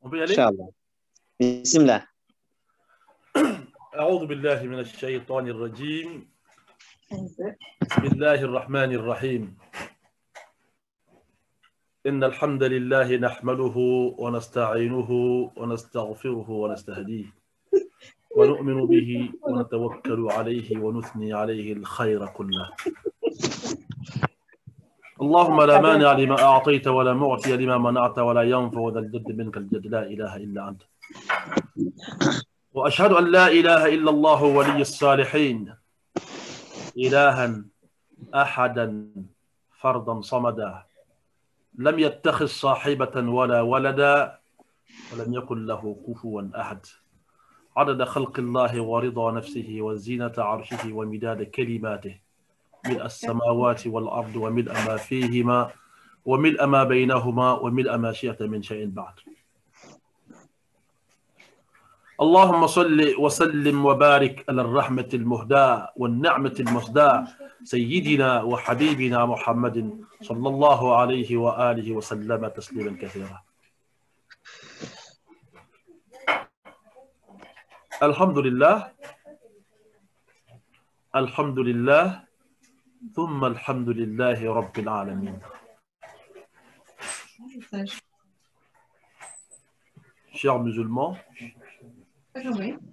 On peut y aller? Inch'Allah. Bismillah. أعوذ بالله من الشيطان الرجيم. بسم الله الرحمن الرحيم. إن الحمد لله نحمده ونستعينه ونستغفره ونستهديه ونؤمن به ونتوكل عليه ونثني عليه الخير كله. اللهم لا مانع لما أعطيت ولا معطي لما منعت ولا ينفع ذا الجد منك الجد لا إله إلا أنت. وأشهد أن لا إله إلا الله ولي الصالحين إلها أحدا فردا صمدا لم يتخذ صاحبة ولا ولدا ولم يكن له كفوا أحد عدد خلق الله ورضا نفسه وزينة عرشه ومداد كلماته ملء السماوات والأرض وملء ما فيهما وملء ما بينهما وملء ما شئت من شيء بعد. اللهم صل وسلم وبارك على الرحمة المهداة والنعمة المسداة سيدنا وحبيبنا محمد صلى الله عليه وآله وسلم تسليما كثيرا. الحمد لله ثم الحمد لله رب العالمين. Chers musulmans,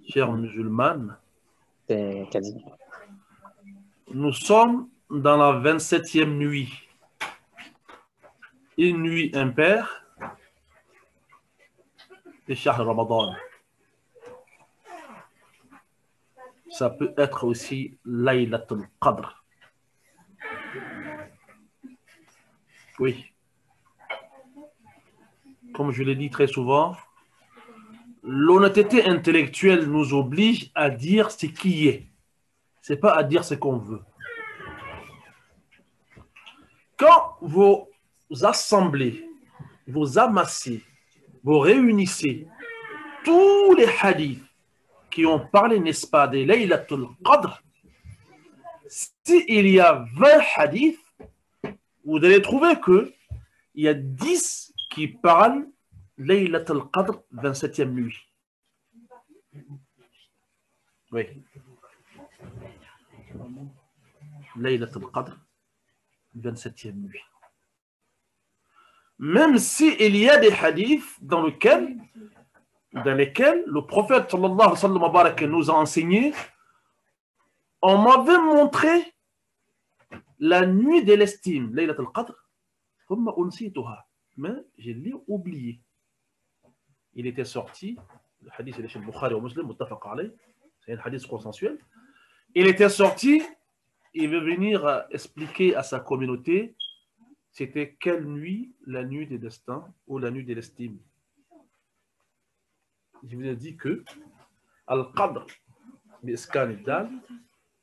chères musulmanes, nous sommes dans la 27e nuit, une nuit impaire de Shahr Ramadan. Ça peut être aussi Laylatul Qadr. Oui. Comme je l'ai dit très souvent, l'honnêteté intellectuelle nous oblige à dire ce qui est. Ce n'est pas à dire ce qu'on veut. Quand vous assemblez, vous amassez, vous réunissez tous les hadiths qui ont parlé, n'est-ce pas, de Laylatul Qadr, s'il y a 20 hadiths, vous allez trouver qu'il y a 10 qui parlent Laylatul Qadr, 27e nuit. Oui. Laylatul Qadr, 27e nuit. Même s'il y a des hadiths dans lesquels le prophète sallallahu alayhi wa sallam nous a enseigné, on m'avait montré la nuit de l'estime, Laylatul Qadr, mais je l'ai oublié. Il était sorti, le hadith est chez le Bukhari ou Muslim, c'est un hadith consensuel. Il était sorti, il veut venir expliquer à sa communauté c'était quelle nuit, la nuit des destins ou la nuit de l'estime. Je vous ai dit que Al-Qadr,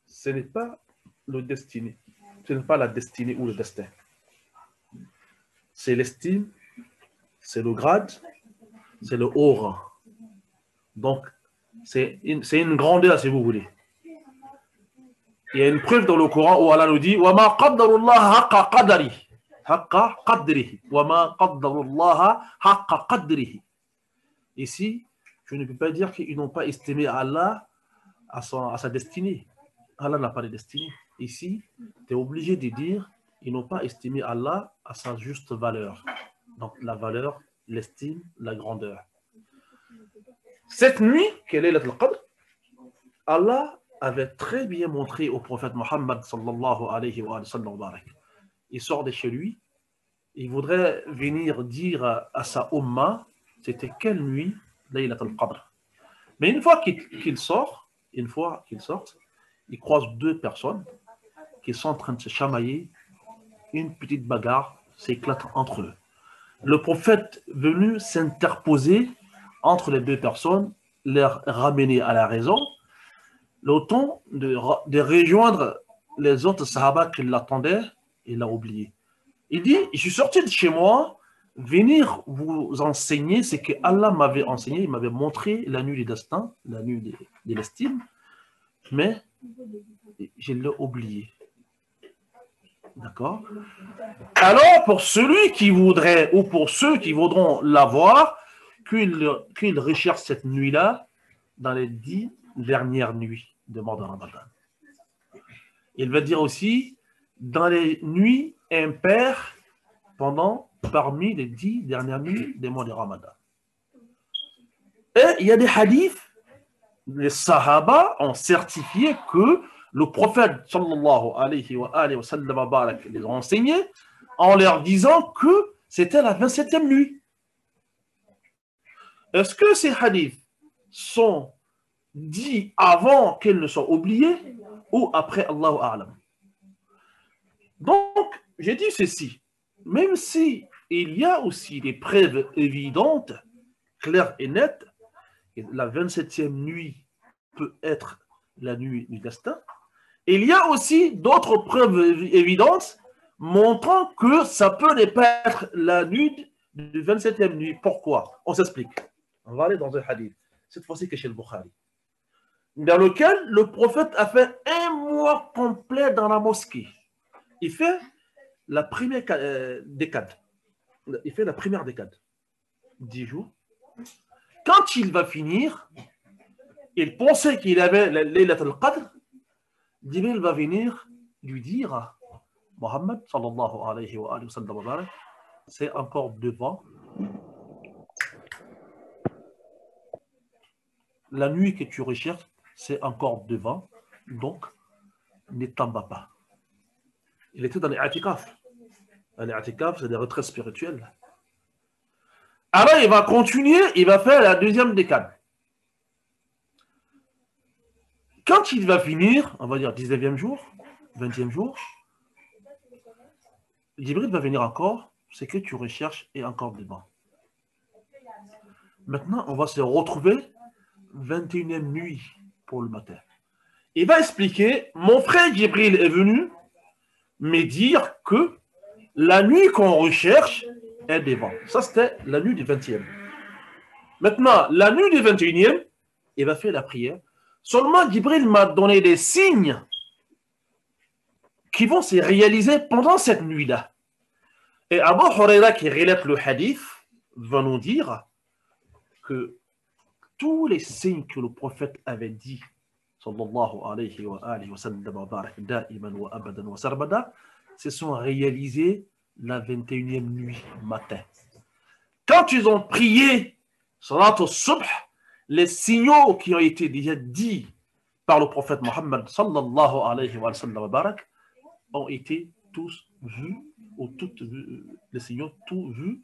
ce n'est pas le destiné, ce n'est pas la destinée ou le destin. C'est l'estime, c'est le grade, c'est le haut rang. Donc, c'est une grandeur si vous voulez. Il y a une preuve dans le Coran où Allah nous dit وَمَا قَدَّرُ اللَّهَ حَقَّ قَدَرِهِ حَقَّ قَدْرِهِ وَمَا قَدَّرُ اللَّهَ حَقَّ قَدْرِهِ. Ici, je ne peux pas dire qu'ils n'ont pas estimé Allah à sa destinée. Allah n'a pas de destinée. Ici, tu es obligé de dire ils n'ont pas estimé Allah à sa juste valeur. Donc la valeur, l'estime, la grandeur. Cette nuit, quelle est Laylatul Qadr? Allah avait très bien montré au prophète Mohammed sallallahu alayhi wa sallam. Il sort de chez lui, il voudrait venir dire à sa umma, c'était quelle nuit Laylatul Qadr. Mais une fois qu'il sort, il croise deux personnes qui sont en train de se chamailler, une petite bagarre s'éclate entre eux. Le prophète venu s'interposer entre les deux personnes, leur ramener à la raison, le temps de rejoindre les autres sahaba qui l'attendaient, il l'a oublié. Il dit, je suis sorti de chez moi, venir vous enseigner ce que Allah m'avait enseigné, il m'avait montré la nuit du destin, la nuit de l'estime, mais je l'ai oublié. D'accord? Alors, pour celui qui voudrait, ou pour ceux qui voudront l'avoir, qu'il recherche cette nuit-là dans les 10 dernières nuits de mois de Ramadan. Il va dire aussi dans les nuits impaires parmi les 10 dernières nuits des mois de Ramadan. Et il y a des hadiths, les Sahaba ont certifié que le prophète sallallahu alayhi wa sallam les a enseignés en leur disant que c'était la 27e nuit. Est-ce que ces hadiths sont dits avant qu'elles ne soient oubliées ou après Allahu A'lam? Donc, j'ai dit ceci, même si il y a aussi des preuves évidentes, claires et nettes, et la 27e nuit peut être la nuit du destin, il y a aussi d'autres preuves évidentes montrant que ça peut ne pas être la nuit du 27e nuit. Pourquoi? On s'explique. On va aller dans un hadith, cette fois-ci que chez le Bukhari, dans lequel le prophète a fait un mois complet dans la mosquée. Il fait la première décade. Il fait la première décade. 10 jours. Quand il va finir, il pensait qu'il avait la Laylat al-Qadr. Jibril va venir lui dire à Mohammed, sallallahu alayhi wa sallam, c'est encore devant. La nuit que tu recherches, c'est encore devant. Donc, ne t'en bats pas. Il était dans les i'tikaf. Les i'tikaf, c'est des retraites spirituelles. Alors, il va continuer, il va faire la deuxième décade. Quand il va finir, on va dire 19e jour, 20e jour, Jibril va venir encore, ce que tu recherches est encore devant. Maintenant, on va se retrouver 21e nuit pour le matin. Il va expliquer, mon frère Jibril est venu me dire que la nuit qu'on recherche est devant. Ça, c'était la nuit du 20e. Maintenant, la nuit du 21e, il va faire la prière. Seulement, Jibril m'a donné des signes qui vont se réaliser pendant cette nuit-là. Et Abu Huraira, qui relate le hadith, va nous dire que tous les signes que le prophète avait dit, sallallahu alayhi wa sallam, da'iman wa abadan wa sarbada, se sont réalisés la 21e nuit matin. Quand ils ont prié salat al-subh, les signaux qui ont été déjà dits par le prophète Mohammed sallallahu alayhi wa sallam ont été tous vus, ou toutes vues, les signaux tous vus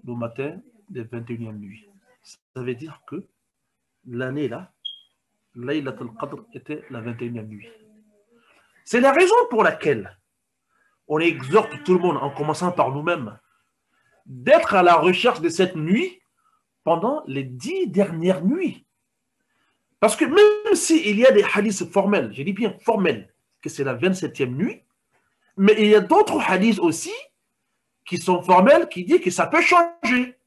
le matin des 21e nuit. Ça veut dire que l'année là, Laylat al-Qadr était la 21e nuit. C'est la raison pour laquelle on exhorte tout le monde, en commençant par nous-mêmes, d'être à la recherche de cette nuit pendant les 10 dernières nuits. Parce que même s'il y a des hadiths formels, je dis bien formels, que c'est la 27e nuit, mais il y a d'autres hadiths aussi qui sont formels, qui disent que ça peut changer,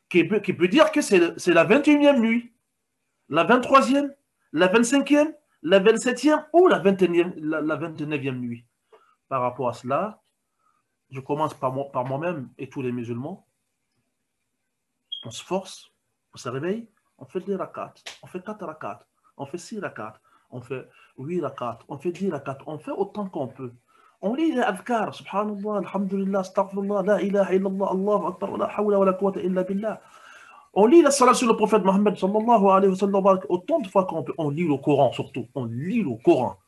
qui peut dire que c'est la 21e nuit, la 23e, la 25e, la 27e ou la 29e nuit. Par rapport à cela, je commence par moi-même et tous les musulmans. On se force, on se réveille, on fait des rakats, on fait 4 rakats, on fait 6 rakats, on fait 8 rakats, on fait 10 rakats, on fait autant qu'on peut. On lit les adhkar, subhanallah, alhamdulillah, astaghfirullah, la ilaha illallah, Allahu akbar, la hawla wa la quwwata illa billah. On lit la salat sur le prophète Mohammed sallallahu alayhi wa sallam autant de fois qu'on peut. On lit le Coran surtout, on lit le Coran.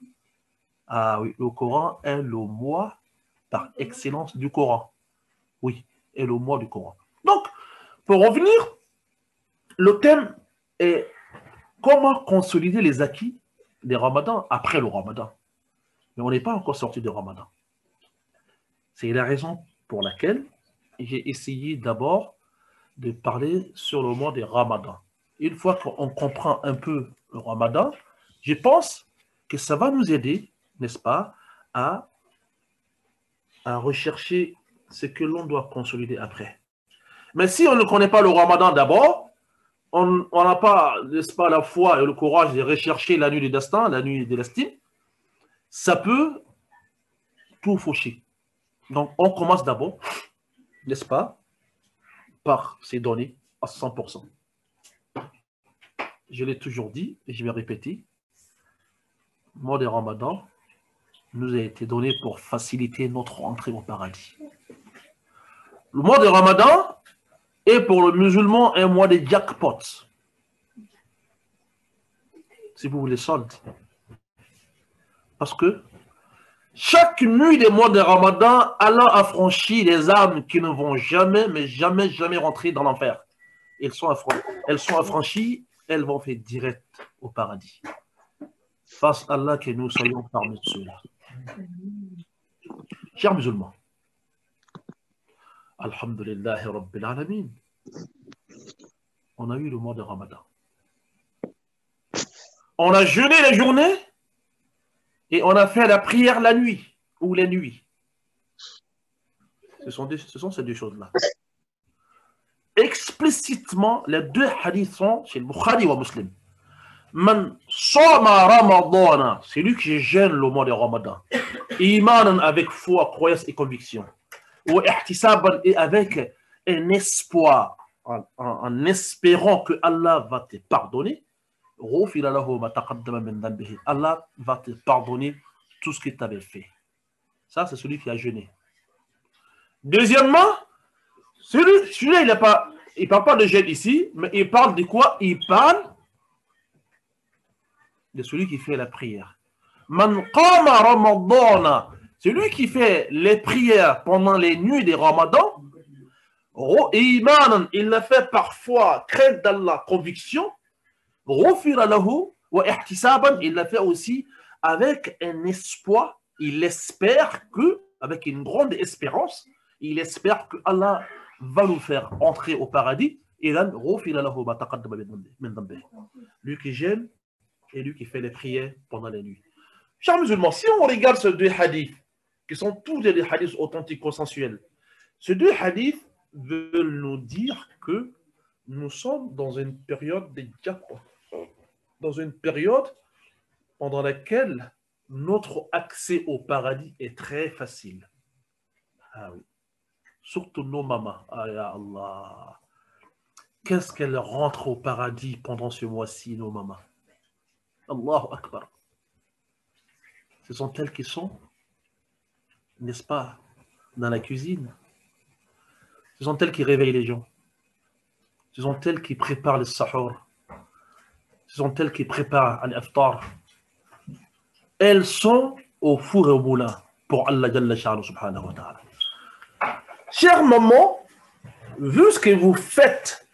Ah oui, le Coran est le mois par excellence du Coran. Oui, est le mois du Coran. Donc, pour revenir, le thème est comment consolider les acquis des Ramadans après le Ramadan. Mais on n'est pas encore sorti du Ramadan. C'est la raison pour laquelle j'ai essayé d'abord de parler sur le mois des Ramadans. Une fois qu'on comprend un peu le Ramadan, je pense que ça va nous aider, n'est-ce pas, à rechercher ce que l'on doit consolider après. Mais si on ne connaît pas le Ramadan d'abord, on n'a pas, n'est-ce pas, la foi et le courage de rechercher la nuit du destin, la nuit de l'estime, ça peut tout faucher. Donc, on commence d'abord, n'est-ce pas, par ces données, à 100%. Je l'ai toujours dit et je vais répéter. Le mois de Ramadan nous a été donné pour faciliter notre entrée au paradis. Le mois de Ramadan est pour le musulman un mois de jackpot. Si vous voulez solde. Parce que chaque nuit des mois de Ramadan, Allah a franchi les âmes qui ne vont jamais, mais jamais, jamais rentrer dans l'enfer. Elles sont affranchies, elles vont faire direct au paradis. Fasse Allah que nous soyons parmi ceux-là. Chers musulmans, Alhamdulillah Rabbil Alamin, on a eu le mois de Ramadan. On a jeûné les journées et on a fait la prière la nuit ou les nuits. Ce sont ces deux choses-là. Explicitement, les deux hadiths sont chez le Bukhari ou Muslim. Man sama Ramadana, c'est lui qui jeûne le mois de Ramadan. Imanan, avec foi, croyance et conviction. Ou ihtisaban, et avec un espoir, en espérant que Allah va te pardonner. Allah va te pardonner tout ce que tu avais fait. Ça, c'est celui qui a jeûné. Deuxièmement, celui-là, il ne parle pas de jeûne ici, mais il parle de quoi? Il parle de celui qui fait la prière. Man qama Ramadana, celui qui fait les prières pendant les nuits des Ramadans, imanan, il l'a fait parfois, crainte d'Allah, conviction, il l'a fait aussi avec un espoir, il espère que, avec une grande espérance, il espère que Allah va nous faire entrer au paradis, et là, lui qui gêne et lui qui fait les prières pendant la nuit. Chers musulmans, si on regarde ces deux hadiths, qui sont tous des hadiths authentiques, consensuels, ces deux hadiths veulent nous dire que nous sommes dans une période de jackpot, dans une période pendant laquelle notre accès au paradis est très facile. Ah oui. Surtout nos mamans. Ah ya Allah. Qu'est-ce qu'elles rentrent au paradis pendant ce mois-ci, nos mamans? Allahu Akbar. Ce sont elles qui sont, n'est-ce pas, dans la cuisine. Ce sont elles qui réveillent les gens. Ce sont elles qui préparent le sahur. Ce sont elles qui préparent l'iftar. Elles sont au four et au moulin pour Allah Jalla Sha'nu subhanahu wa ta'ala. Chère maman, vu ce que vous faites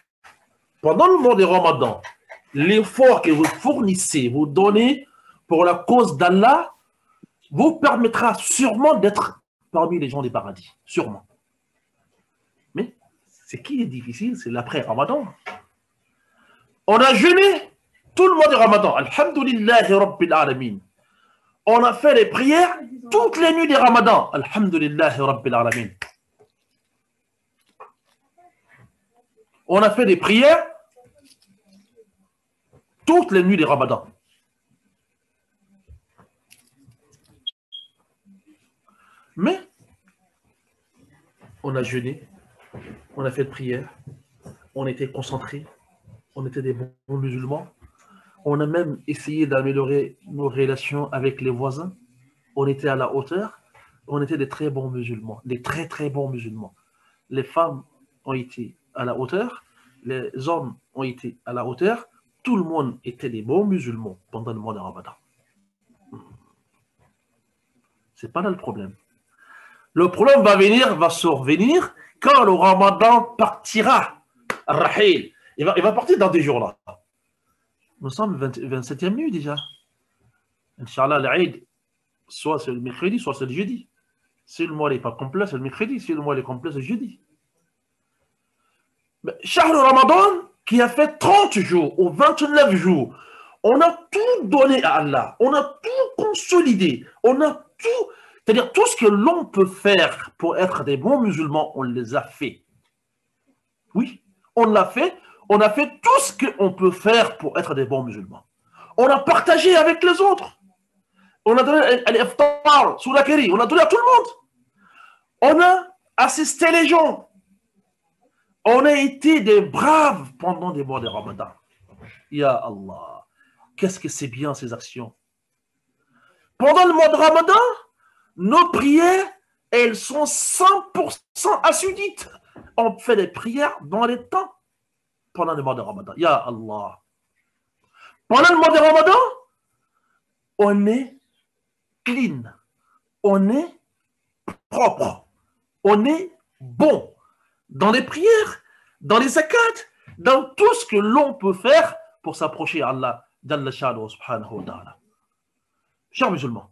pendant le mois de Ramadan, l'effort que vous fournissez, vous donnez pour la cause d'Allah, vous permettra sûrement d'être parmi les gens du paradis. Sûrement. Mais ce qui est difficile, c'est l'après-Ramadan. On a jeûné tout le mois de Ramadan. Alhamdulillahi Rabbil Alamin. On a fait les prières toutes les nuits du Ramadan. Alhamdulillahi Rabbil Alamin. On a fait des prières toutes les nuits du Ramadan. Mais on a jeûné, on a fait de prières, on était concentrés, on était des bons musulmans. On a même essayé d'améliorer nos relations avec les voisins. On était à la hauteur. On était des très bons musulmans, des très très bons musulmans. Les femmes ont été à la hauteur, les hommes ont été à la hauteur. Tout le monde était des bons musulmans pendant le mois de Ramadan. C'est pas là le problème. Le problème va survenir quand le Ramadan partira. Rahil. Il va partir dans des jours là. Nous sommes 27e nuit déjà. Inch'Allah, l'Aïd, soit c'est le mercredi, soit c'est le jeudi. Si le mois n'est pas complet, c'est le mercredi. Si le mois est complet, c'est le jeudi. Mais Shahr Ramadan, qui a fait 30 jours ou 29 jours, on a tout donné à Allah. On a tout consolidé. On a tout, c'est-à-dire tout ce que l'on peut faire pour être des bons musulmans, on les a fait. Oui, on l'a fait. On a fait tout ce qu'on peut faire pour être des bons musulmans. On a partagé avec les autres. On a donné à l'iftar, sous la kéri, on a donné à tout le monde. On a assisté les gens. On a été des braves pendant des mois de Ramadan. Ya Allah, qu'est-ce que c'est bien ces actions. Pendant le mois de Ramadan, nos prières, elles sont 100% assudites. On fait des prières dans les temps pendant le mois de Ramadan. Ya Allah. Pendant le mois de Ramadan, on est clean, on est propre, on est bon dans les prières, dans les zakats, dans tout ce que l'on peut faire pour s'approcher à Allah, Jalla Sha'nuhu subhanahu wa ta'ala. Chers musulmans,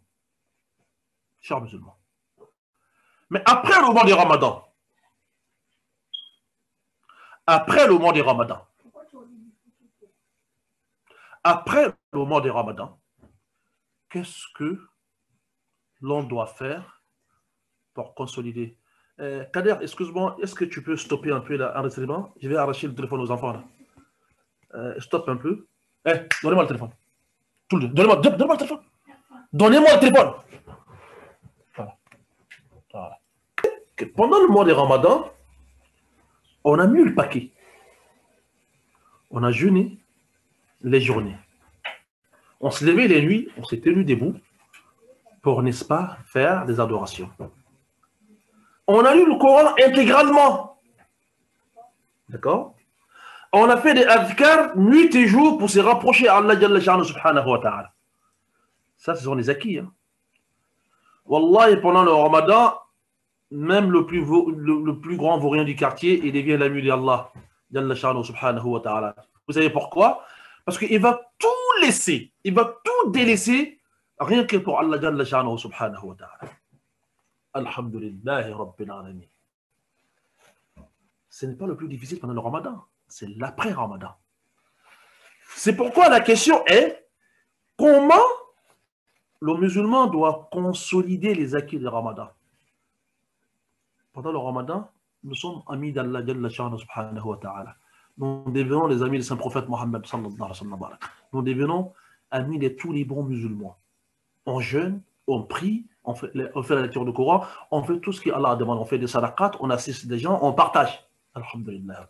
mais après le mois de Ramadan, après le mois de Ramadan, qu'est-ce que l'on doit faire pour consolider? Kader, excuse-moi, est-ce que tu peux stopper un peu l'enregistrement? Je vais arracher le téléphone aux enfants. Stop un peu. Donnez-moi le téléphone. Tout le donnez-moi le téléphone. Donnez-moi le téléphone. Voilà. Pendant le mois de Ramadan, on a mis le paquet. On a jeûné les journées. On se levait les nuits, on s'est tenu debout pour, n'est-ce pas, faire des adorations. On a lu le Coran intégralement. D'accord? On a fait des adhkars nuit et jour pour se rapprocher à Allah Jalla Sha'nuhu subhanahu wa ta'ala. Ça, ce sont les acquis. Hein. Wallahi, pendant le Ramadan, même le plus grand vaurien du quartier, il devient l'ami d'Allah Jalla Sha'nuhu subhanahu wa ta'ala. Vous savez pourquoi? Parce qu'il va tout laisser, il va tout délaisser, rien que pour Allah Jalla Sha'nuhu subhanahu wa ta'ala. Alhamdulillahi Rabbil Alamin. Ce n'est pas le plus difficile pendant le Ramadan, c'est l'après-Ramadan. C'est pourquoi la question est, comment le musulman doit consolider les acquis du Ramadan? Pendant le Ramadan, nous sommes amis d'Allah Jalla Sha'nuhu subhanahu wa ta'ala. Nous devenons les amis du Saint-Prophète Mohammed sallallahu alayhi wa sallam. Nous devenons amis de tous les bons musulmans. On jeûne, on prie, on fait la lecture du Coran, on fait tout ce qu'Allah demande. On fait des sadaqat, on assiste des gens, on partage. Alhamdulillah.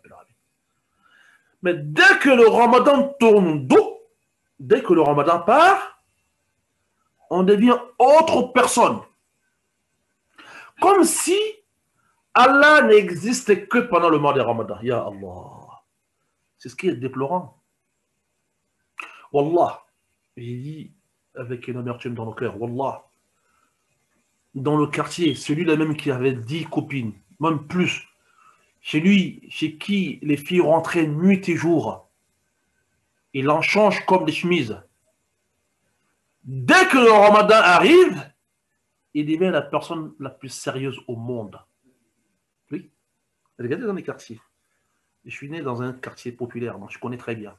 Mais dès que le Ramadan tourne dos, dès que le Ramadan part, on devient autre personne. Comme si Allah n'existait que pendant le mois de Ramadan. Ya Allah. C'est ce qui est déplorant. Wallah, j'ai dit avec une amertume dans nos cœurs, Wallah, dans le quartier, celui-là même qui avait 10 copines, même plus, chez lui, chez qui les filles rentraient nuit et jour, il en change comme des chemises. Dès que le Ramadan arrive, il devient la personne la plus sérieuse au monde. Oui, regardez dans les quartiers. Je suis né dans un quartier populaire, donc je connais très bien.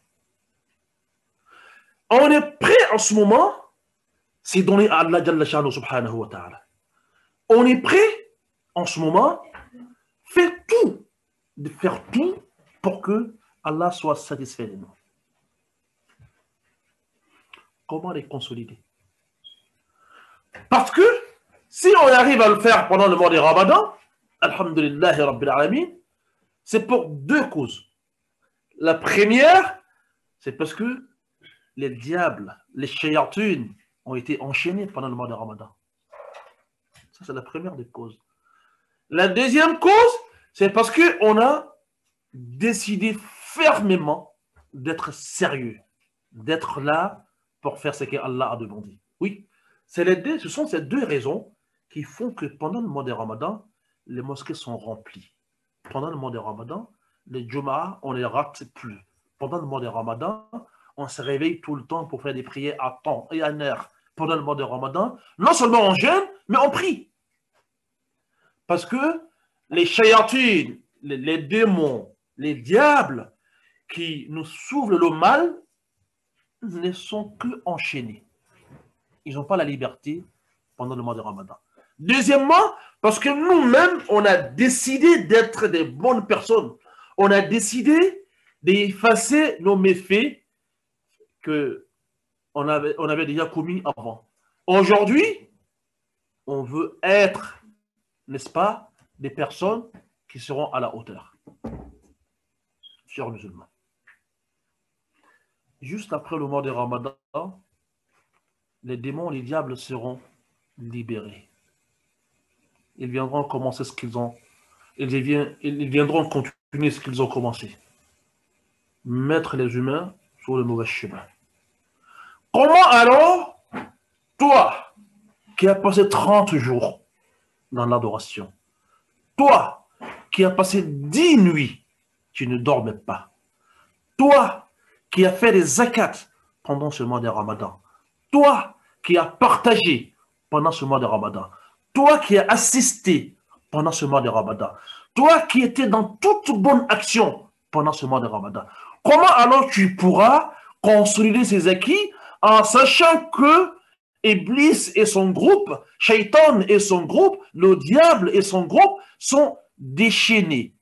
On est prêt en ce moment, c'est donner à Allah Jalla Sha'nuhu subhanahu wa ta'ala. On est prêt en ce moment, de faire tout pour que Allah soit satisfait de nous. Comment les consolider? Parce que si on arrive à le faire pendant le mois de Ramadan, Alhamdulillahi Rabbil Alamin, c'est pour deux causes. La première, c'est parce que les diables, les shayatun ont été enchaînés pendant le mois de Ramadan. Ça, c'est la première des causes. La deuxième cause, c'est parce qu'on a décidé fermement d'être sérieux, d'être là pour faire ce qu'Allah a demandé. Oui, ce sont ces deux raisons qui font que pendant le mois de Ramadan, les mosquées sont remplies. Pendant le mois de Ramadan, les Jum'ah, on ne les rate plus. Pendant le mois de Ramadan, on se réveille tout le temps pour faire des prières à temps et à heure. Pendant le mois de Ramadan, non seulement on jeûne, mais on prie. Parce que les shayatun, les démons, les diables qui nous soufflent le mal ne sont que enchaînés. Ils n'ont pas la liberté pendant le mois de Ramadan. Deuxièmement, parce que nous-mêmes, on a décidé d'être des bonnes personnes. On a décidé d'effacer nos méfaits qu'on avait déjà commis avant. Aujourd'hui, on veut être, n'est-ce pas, des personnes qui seront à la hauteur. chers musulmans. Juste après le mois de Ramadan, les démons, les diables seront libérés. Ils viendront commencer ce qu'ils ont. Ils viendront continuer ce qu'ils ont commencé. Mettre les humains sur le mauvais chemin. Comment alors, toi, qui as passé 30 jours dans l'adoration, toi, qui as passé 10 nuits, tu ne dormais pas. Toi, qui as fait des zakats pendant ce mois de Ramadan. Toi, qui as partagé pendant ce mois de Ramadan. Toi, qui as assisté pendant ce mois de Ramadan. Toi, qui étais dans toute bonne action pendant ce mois de Ramadan. Comment alors tu pourras consolider ces acquis en sachant que Iblis et son groupe, Shaitan et son groupe, le diable et son groupe sont déchaînés.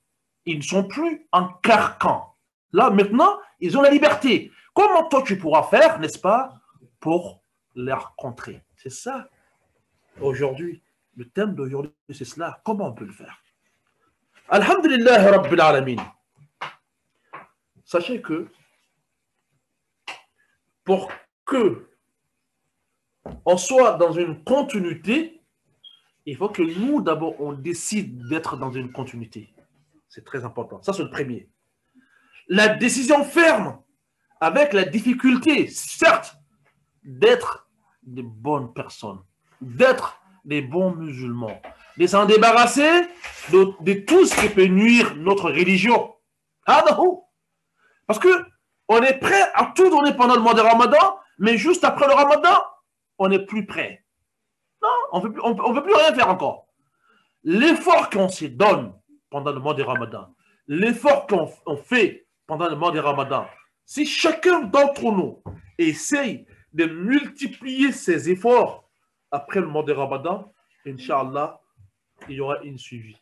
Ils ne sont plus en carcan. Là, maintenant, ils ont la liberté. Comment toi tu pourras faire, n'est-ce pas, pour les rencontrer? C'est ça, aujourd'hui. Le thème d'aujourd'hui, c'est cela. Comment on peut le faire? Alhamdulillah Rabbil Alamin. Sachez que pour que on soit dans une continuité, il faut que nous, d'abord, on décide d'être dans une continuité. C'est très important. Ça, c'est le premier. La décision ferme, avec la difficulté, certes, d'être des bonnes personnes, d'être des bons musulmans, de s'en débarrasser de tout ce qui peut nuire notre religion. Parce que on est prêt à tout donner pendant le mois de Ramadan, mais juste après le Ramadan, on n'est plus prêt. Non, on ne veut plus rien faire encore. L'effort qu'on se donne pendant le mois de Ramadan, l'effort qu'on fait pendant le mois de Ramadan, si chacun d'entre nous essaye de multiplier ses efforts après le mois de Ramadan, Inch'Allah, il y aura un suivi.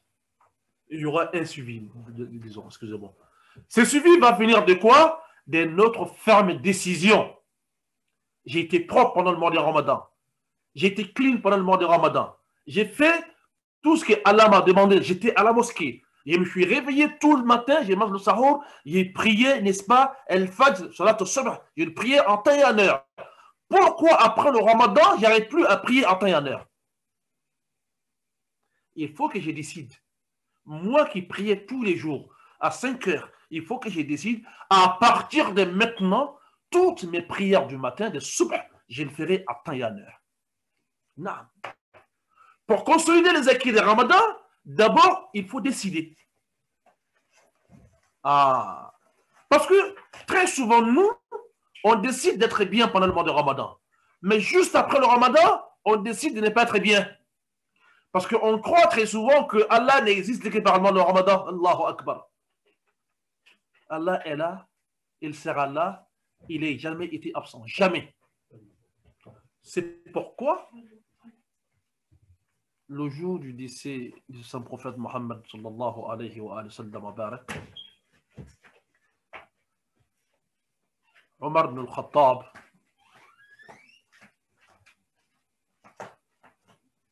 Il y aura un suivi, disons, excusez-moi. Ce suivi va venir de quoi? De notre ferme décision. J'ai été propre pendant le mois de Ramadan. J'ai été clean pendant le mois de Ramadan. J'ai fait tout ce que Allah m'a demandé. J'étais à la mosquée. Je me suis réveillé tout le matin, j'ai mangé le sahur, j'ai prié, n'est-ce pas, El-Fajr, Salat al-Subh, j'ai prié en temps et en heure. Pourquoi après le Ramadan, j'arrête plus à prier en temps et en heure? Il faut que je décide. Moi qui priais tous les jours à 5 heures, il faut que je décide à partir de maintenant, toutes mes prières du matin, de subh, je le ferai à temps et en heure. Non. Pour consolider les acquis de Ramadan, d'abord, il faut décider. Parce que très souvent, nous, on décide d'être bien pendant le mois de Ramadan. Mais juste après le Ramadan, on décide de ne pas être bien. Parce qu'on croit très souvent que Allah n'existe que par le mois de Ramadan. Allahu Akbar. Allah est là, il sera là, il n'a jamais été absent. Jamais. C'est pourquoi le jour du décès du saint prophète Mohammed sallallahu alayhi wa sallam barak, Omar ibn al-Khattab,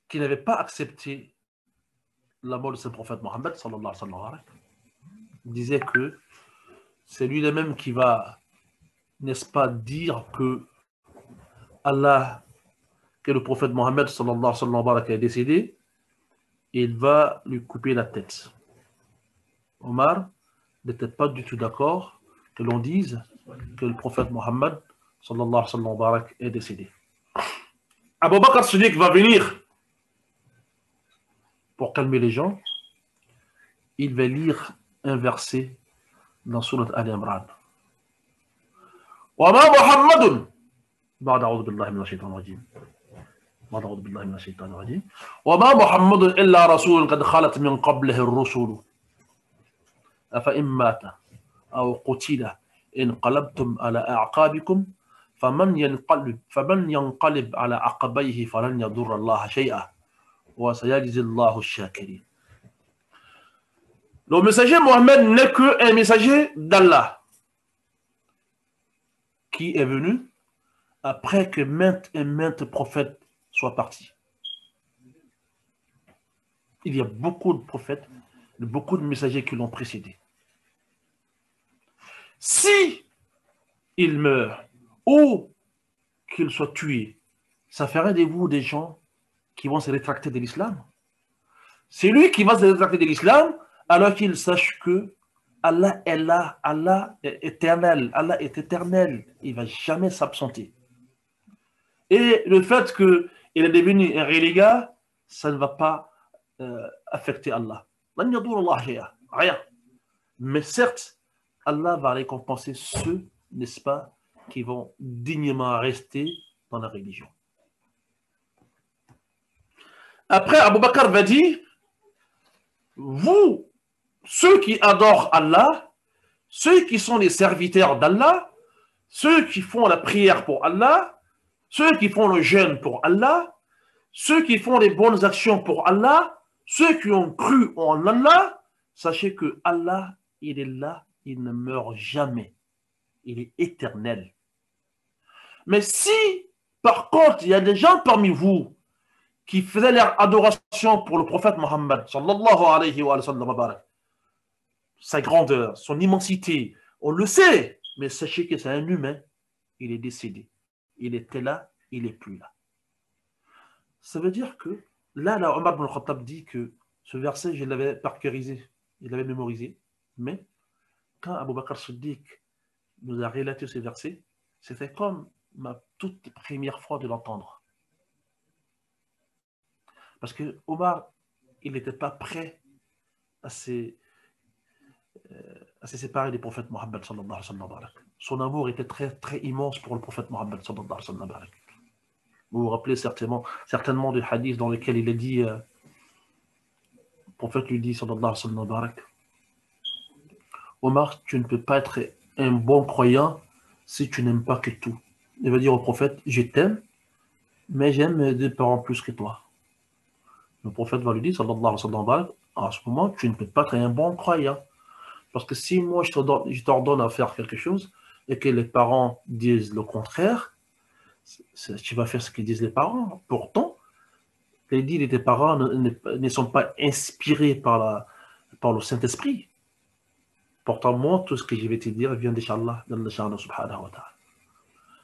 qui n'avait pas accepté la mort de saint prophète Mohammed sallallahu alayhi wa sallam, disait que c'est lui-même qui va, n'est-ce pas, dire que Allah, que le prophète Mohammed sallallahu alayhi wa sallam est décédé, il va lui couper la tête. Omar n'était pas du tout d'accord que l'on dise que le prophète Mohammed sallallahu alayhi wa sallam est décédé. Abu Bakr as-Siddiq va venir pour calmer les gens. Il va lire un verset dans Surat Al-Imran. وَمَا مُحَمَّدٌ بعد أعوذ بالله من الشيطان الرجيم أعوذ بالله من الشيطان الرجيم وما محمد إلا رسول قد خلت من قبله الرسل أفإن مات أو قتل انقلبتم على أعقابكم فمن ينقلب على عقبيه فلن يضر الله شيئا وسيجزي الله الشاكرين. Le messager Mohammed n'est qu'un messager d'Allah qui est venu après que maintes et maintes prophètes soient partis. Il y a beaucoup de prophètes, beaucoup de messagers qui l'ont précédé. Si il meurt ou qu'il soit tué, ça ferait de vous des gens qui vont se rétracter de l'islam. C'est lui qui va se rétracter de l'islam alors qu'il sache que Allah est là, Allah est éternel, Allah est éternel, il ne va jamais s'absenter. Et le fait qu'il est devenu un relégat, ça ne va pas affecter Allah. Rien. Mais certes, Allah va récompenser ceux, n'est-ce pas, qui vont dignement rester dans la religion. Après, Abu Bakr va dire, vous, ceux qui adorent Allah, ceux qui sont les serviteurs d'Allah, ceux qui font la prière pour Allah, ceux qui font le jeûne pour Allah, ceux qui font les bonnes actions pour Allah, ceux qui ont cru en Allah, sachez que Allah, il est là, il ne meurt jamais. Il est éternel. Mais si, par contre, il y a des gens parmi vous qui faisaient leur adoration pour le prophète Mohammed, sallallahu alayhi wa sallam, sa grandeur, son immensité, on le sait, mais sachez que c'est un humain, il est décédé. Il était là, il n'est plus là. Ça veut dire que, là, Omar ibn Khattab dit que ce verset, je l'avais parcourisé, je l'avais mémorisé, mais quand Abu Bakr Siddiq nous a relaté ce verset, c'était comme ma toute première fois de l'entendre. Parce que Omar, il n'était pas prêt à se séparer du prophète Mohammed sallallahu alayhi wa sallam. Son amour était très, très immense pour le prophète Mohammed sallallahu alayhi wa sallam. Vous vous rappelez certainement du hadith dans lequel il a dit, le prophète lui dit sallallahu alayhi wa sallam, Omar, tu ne peux pas être un bon croyant si tu n'aimes pas que tout. Il va dire au prophète, je t'aime, mais j'aime mes deux parents plus que toi. Le prophète va lui dire, sallallahu alayhi wa sallam, à ce moment, tu ne peux pas être un bon croyant. Parce que si moi, je t'ordonne à faire quelque chose et que les parents disent le contraire, tu vas faire ce qu'ils disent les parents. Pourtant, les dits de tes parents ne sont pas inspirés par le Saint-Esprit. Pourtant, moi, tout ce que je vais te dire vient d'Allah, subhanahu wa ta'ala.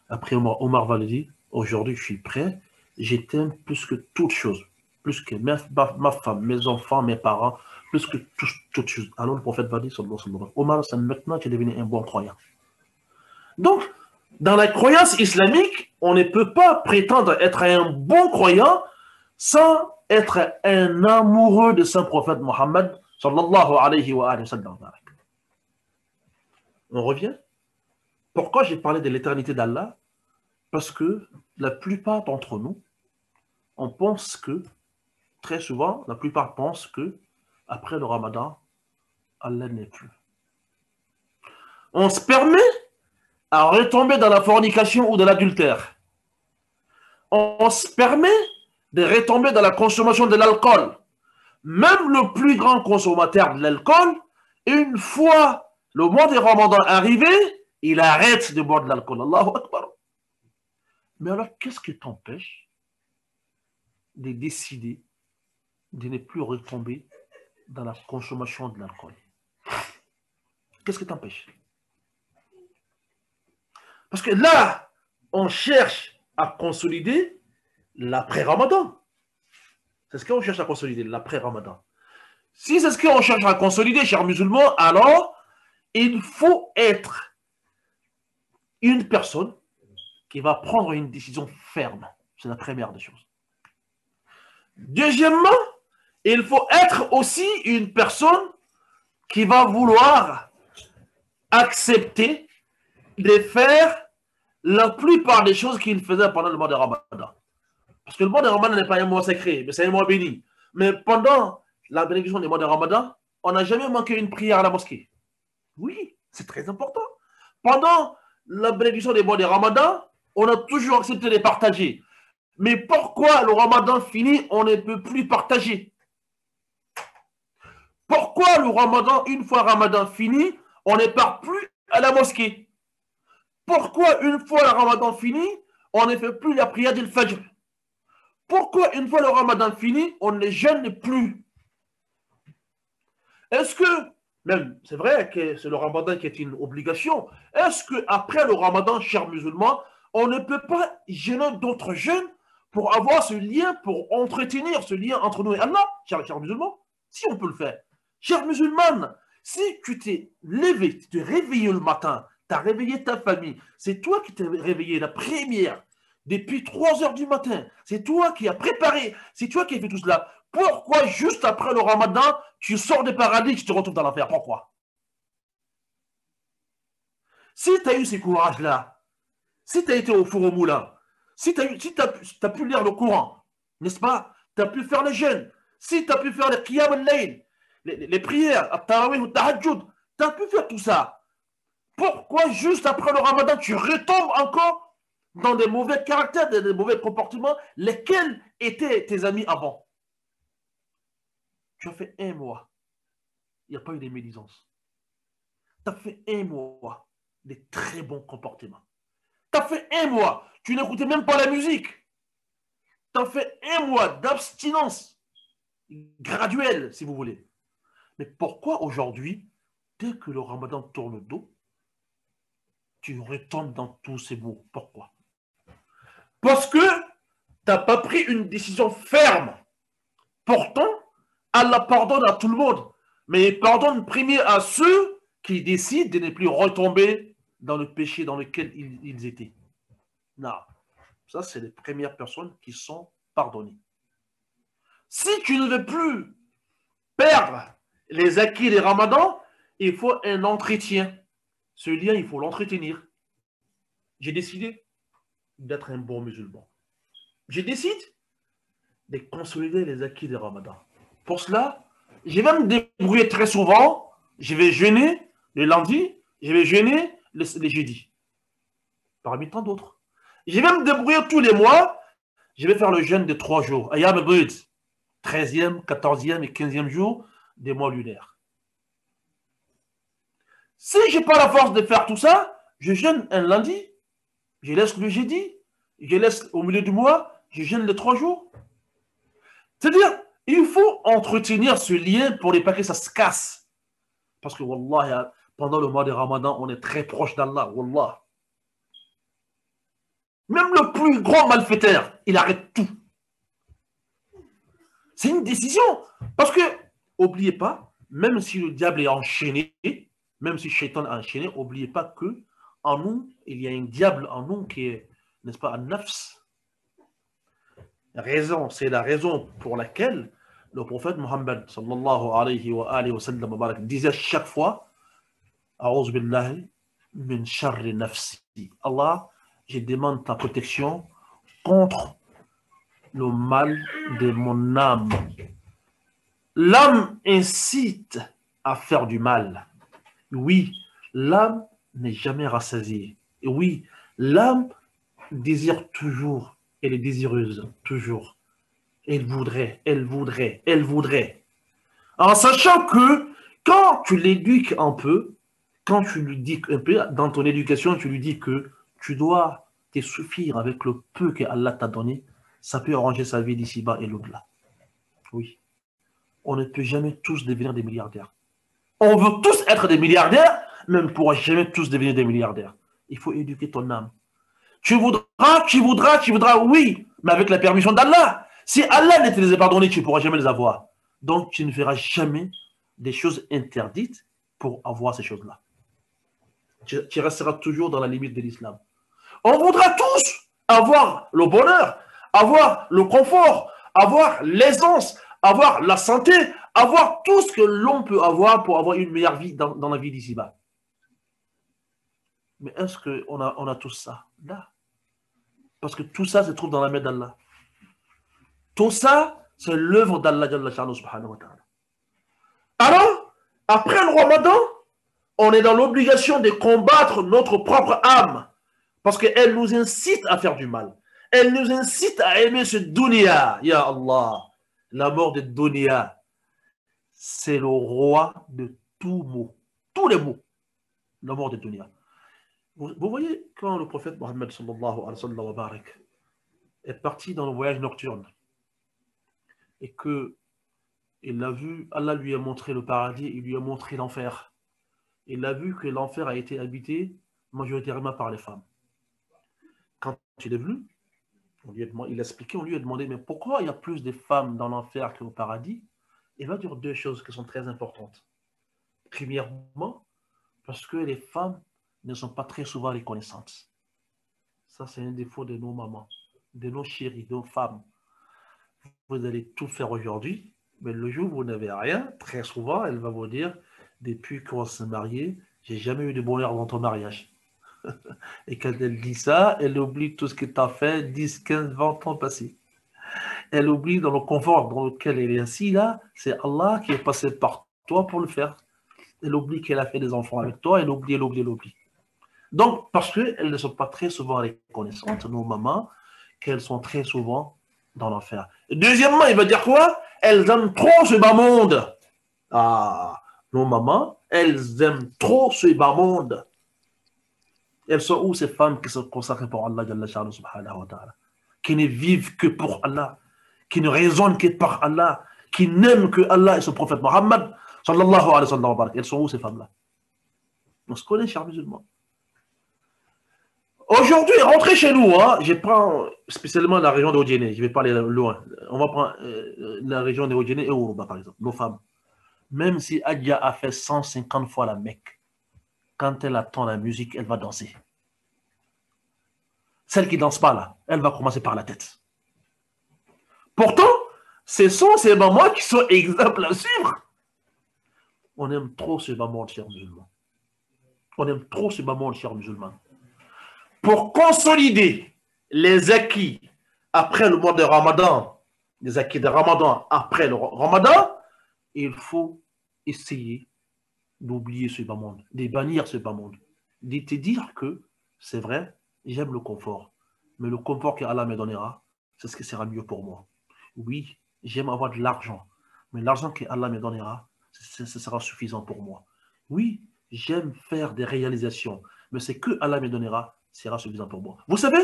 Après, Omar va lui dire, aujourd'hui, je suis prêt, je t'aime plus que toute chose, plus que ma femme, mes enfants, mes parents, plus que toute chose. Alors le prophète va dire, Omar, c'est maintenant que tu es devenu un bon croyant. Donc, dans la croyance islamique, on ne peut pas prétendre être un bon croyant sans être un amoureux de saint prophète Mohammed, sallallahu alayhi wa sallam. On revient. Pourquoi j'ai parlé de l'éternité d'Allah? Parce que la plupart d'entre nous, on pense que, très souvent, la plupart pensent que, après le Ramadan, Allah n'est plus. On se permet à retomber dans la fornication ou de l'adultère. On se permet de retomber dans la consommation de l'alcool. Même le plus grand consommateur de l'alcool, une fois le mois de Ramadan arrivé, il arrête de boire de l'alcool. Allahu Akbar. Mais alors, qu'est-ce qui t'empêche de décider de ne plus retomber dans la consommation de l'alcool? Qu'est-ce qui t'empêche? Parce que là, on cherche à consolider l'après-Ramadan. C'est ce qu'on cherche à consolider, l'après-Ramadan. Si c'est ce qu'on cherche à consolider, chers musulmans, alors il faut être une personne qui va prendre une décision ferme. C'est la première des choses. Deuxièmement, il faut être aussi une personne qui va vouloir accepter de faire la plupart des choses qu'il faisait pendant le mois de Ramadan. Parce que le mois de Ramadan n'est pas un mois sacré, mais c'est un mois béni. Mais pendant la bénédiction du mois de Ramadan, on n'a jamais manqué une prière à la mosquée. Oui, c'est très important. Pendant la bénédiction des mois de Ramadan, on a toujours accepté de partager. Mais pourquoi le Ramadan fini, on ne peut plus partager? Pourquoi le Ramadan, une fois Ramadan fini, on ne part plus à la mosquée? Pourquoi une fois le Ramadan fini, on ne fait plus la prière du Fajr? Pourquoi une fois le Ramadan fini, on ne jeûne plus? Est-ce que Même, c'est vrai que c'est le ramadan qui est une obligation. Est-ce qu'après le ramadan, chers musulmans, on ne peut pas gêner d'autres jeunes pour avoir ce lien, pour entretenir ce lien entre nous et Allah, chers musulmans? Si on peut le faire. Chers musulmanes, si tu t'es levé, tu t'es réveillé le matin, tu as réveillé ta famille, c'est toi qui t'es réveillé la première depuis 3 heures du matin, c'est toi qui as préparé, c'est toi qui as fait tout cela. Pourquoi juste après le ramadan, tu sors des paradis et tu te retrouves dans l'enfer? Pourquoi? Si tu as eu ces courages-là, si tu as été au four au moulin, si tu as pu lire le Coran, n'est-ce pas? Tu as pu faire les jeûnes, si tu as pu faire les qiyam al-layl, les prières, at-tarawih ou tahajjud, tu as pu faire tout ça. Pourquoi juste après le ramadan, tu retombes encore dans des mauvais caractères, des mauvais comportements, lesquels étaient tes amis avant? Tu as fait 1 mois, il n'y a pas eu de médisance. Tu as fait 1 mois de très bons comportements. Tu as fait 1 mois, tu n'écoutais même pas la musique. Tu as fait 1 mois d'abstinence graduelle, si vous voulez. Mais pourquoi aujourd'hui, dès que le ramadan tourne le dos, tu retombes dans tous ces mots? Pourquoi? Parce que tu n'as pas pris une décision ferme. Pourtant, Allah pardonne à tout le monde, mais il pardonne premier à ceux qui décident de ne plus retomber dans le péché dans lequel ils étaient. Non, ça c'est les premières personnes qui sont pardonnées. Si tu ne veux plus perdre les acquis des ramadans, il faut un entretien. Ce lien, il faut l'entretenir. J'ai décidé d'être un bon musulman. Je décide de consolider les acquis des ramadans. Pour cela, je vais me débrouiller très souvent. Je vais jeûner le lundi, je vais jeûner les jeudis. Parmi tant d'autres. Je vais me débrouiller tous les mois. Je vais faire le jeûne de 3 jours. Ayam al-Bid, 13e, 14e et 15e jour des mois lunaires. Si je n'ai pas la force de faire tout ça, je jeûne un lundi, je laisse le jeudi, je laisse au milieu du mois, je jeûne les 3 jours. C'est-à-dire, il faut entretenir ce lien pour ne pas que ça se casse. Parce que, wallah, pendant le mois de Ramadan, on est très proche d'Allah, wallah. Même le plus grand malfaiteur, il arrête tout. C'est une décision. Parce que, n'oubliez pas, même si le diable est enchaîné, même si Shaitan est enchaîné, n'oubliez pas que en nous, il y a un diable en nous qui est, n'est-ce pas, un nafs. C'est la raison pour laquelle le prophète Mohammed sallallahu alayhi wa sallam disait chaque fois A'udhu billahi min sharri nafsi. Allah, je demande ta protection contre le mal de mon âme. L'âme incite à faire du mal. Oui, l'âme n'est jamais rassasiée. Et oui, l'âme désire toujours, elle est désireuse, toujours. Elle voudrait, elle voudrait, elle voudrait. En sachant que quand tu l'éduques un peu, quand tu lui dis un peu, dans ton éducation, tu lui dis que tu dois te suffire avec le peu que Allah t'a donné, ça peut arranger sa vie d'ici-bas et l'au-delà. Oui. On ne peut jamais tous devenir des milliardaires. On veut tous être des milliardaires, mais on ne pourra jamais tous devenir des milliardaires. Il faut éduquer ton âme. Tu voudras, oui, mais avec la permission d'Allah. Si Allah ne te les a pas donnés, tu ne pourras jamais les avoir. Donc, tu ne feras jamais des choses interdites pour avoir ces choses-là. Tu resteras toujours dans la limite de l'islam. On voudra tous avoir le bonheur, avoir le confort, avoir l'aisance, avoir la santé, avoir tout ce que l'on peut avoir pour avoir une meilleure vie dans la vie d'ici-bas. Mais est-ce qu'on a tout ça? Là. Parce que tout ça se trouve dans la main d'Allah. Tout ça, c'est l'œuvre d'Allah subhanahu wa ta'ala. Alors, après le Ramadan, on est dans l'obligation de combattre notre propre âme. Parce qu'elle nous incite à faire du mal. Elle nous incite à aimer ce dunya. Ya Allah, la mort de dunya, c'est le roi de tout mot. Tous les mots. La mort de dunya. Vous voyez, quand le prophète Mohammed sallallahu alayhi wa sallam est parti dans le voyage nocturne et que Il l'a vu, Allah lui a montré le paradis, il lui a montré l'enfer. Il a vu que l'enfer a été habité majoritairement par les femmes. Quand il est venu, il a expliqué, on lui a demandé, mais pourquoi il y a plus de femmes dans l'enfer qu'au paradis? Il va dire deux choses qui sont très importantes. Premièrement, parce que les femmes ne sont pas très souvent reconnaissantes. Ça, c'est un défaut de nos mamans, de nos chéries, de nos femmes. Vous allez tout faire aujourd'hui, mais le jour où vous n'avez rien, très souvent, elle va vous dire, depuis qu'on s'est marié, j'ai jamais eu de bonheur dans ton mariage. Et quand elle dit ça, elle oublie tout ce que tu as fait 10, 15, 20 ans passés. Elle oublie dans le confort dans lequel elle est assise là, c'est Allah qui est passé par toi pour le faire. Elle oublie qu'elle a fait des enfants avec toi, elle oublie, elle oublie, elle oublie. Donc, parce qu'elles ne sont pas très souvent reconnaissantes, nos mamans, qu'elles sont très souvent dans l'enfer. Deuxièmement, il va dire quoi? Elles aiment trop ce bas monde. Ah, nos mamans, elles aiment trop ce bas monde. Elles sont où ces femmes qui se consacrent pour Allah, subhanahu wa ta'ala, qui ne vivent que pour Allah, qui ne raisonnent que par Allah, qui n'aiment que Allah et son prophète Mohammed, sallallahu alayhi wa sallam. Elles sont où ces femmes-là? On se connaît, chers musulmans. Aujourd'hui, rentrez chez nous, hein, je prends spécialement la région de Odjéné, je vais pas aller loin. On va prendre la région de Odjéné et Ourouba, par exemple, nos femmes. Même si Adja a fait 150 fois la Mecque, quand elle attend la musique, elle va danser. Celle qui ne danse pas là, elle va commencer par la tête. Pourtant, ce sont ces mamans qui sont exemples à suivre. On aime trop ce mamans, chers musulmans. On aime trop ce mamans, chers musulmans. Pour consolider les acquis après le mois de Ramadan, les acquis de Ramadan après le Ramadan, il faut essayer d'oublier ce bas monde, de bannir ce bas monde, de te dire que c'est vrai, j'aime le confort, mais le confort que Allah me donnera, c'est ce qui sera mieux pour moi. Oui, j'aime avoir de l'argent, mais l'argent que Allah me donnera, ce sera suffisant pour moi. Oui, j'aime faire des réalisations, mais c'est que Allah me donnera sera suffisant pour moi. Vous savez,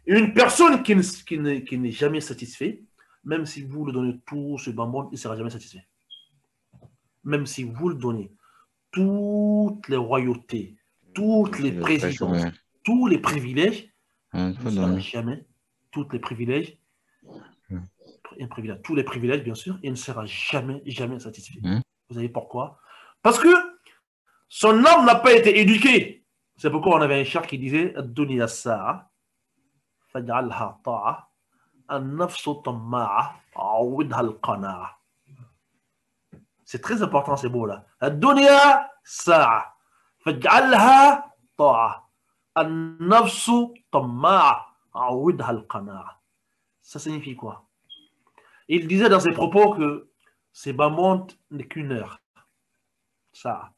une personne qui n'est jamais satisfait, même si vous lui donnez tout ce bas monde, il ne sera jamais satisfait. Même si vous le donnez toutes les royautés, toutes les présidences, tous les privilèges, il ne sera jamais, tous les privilèges, tous les privilèges, bien sûr, il ne sera jamais, jamais satisfait. Vous savez pourquoi? Parce que son âme n'a pas été éduquée. C'est pourquoi on avait un char qui disait Ad-dunya sa'a, faj'alha ta'a, an-nafsu tamma'a, awidha al-qana'a. C'est très important ces mots-là. Ad-dunya sa'a, faj'alha ta'a, an-nafsu tamma'a, awidha al-qana'a. Ça signifie quoi? Il disait dans ses propos que ces bas monde n'est qu'une heure. Ça.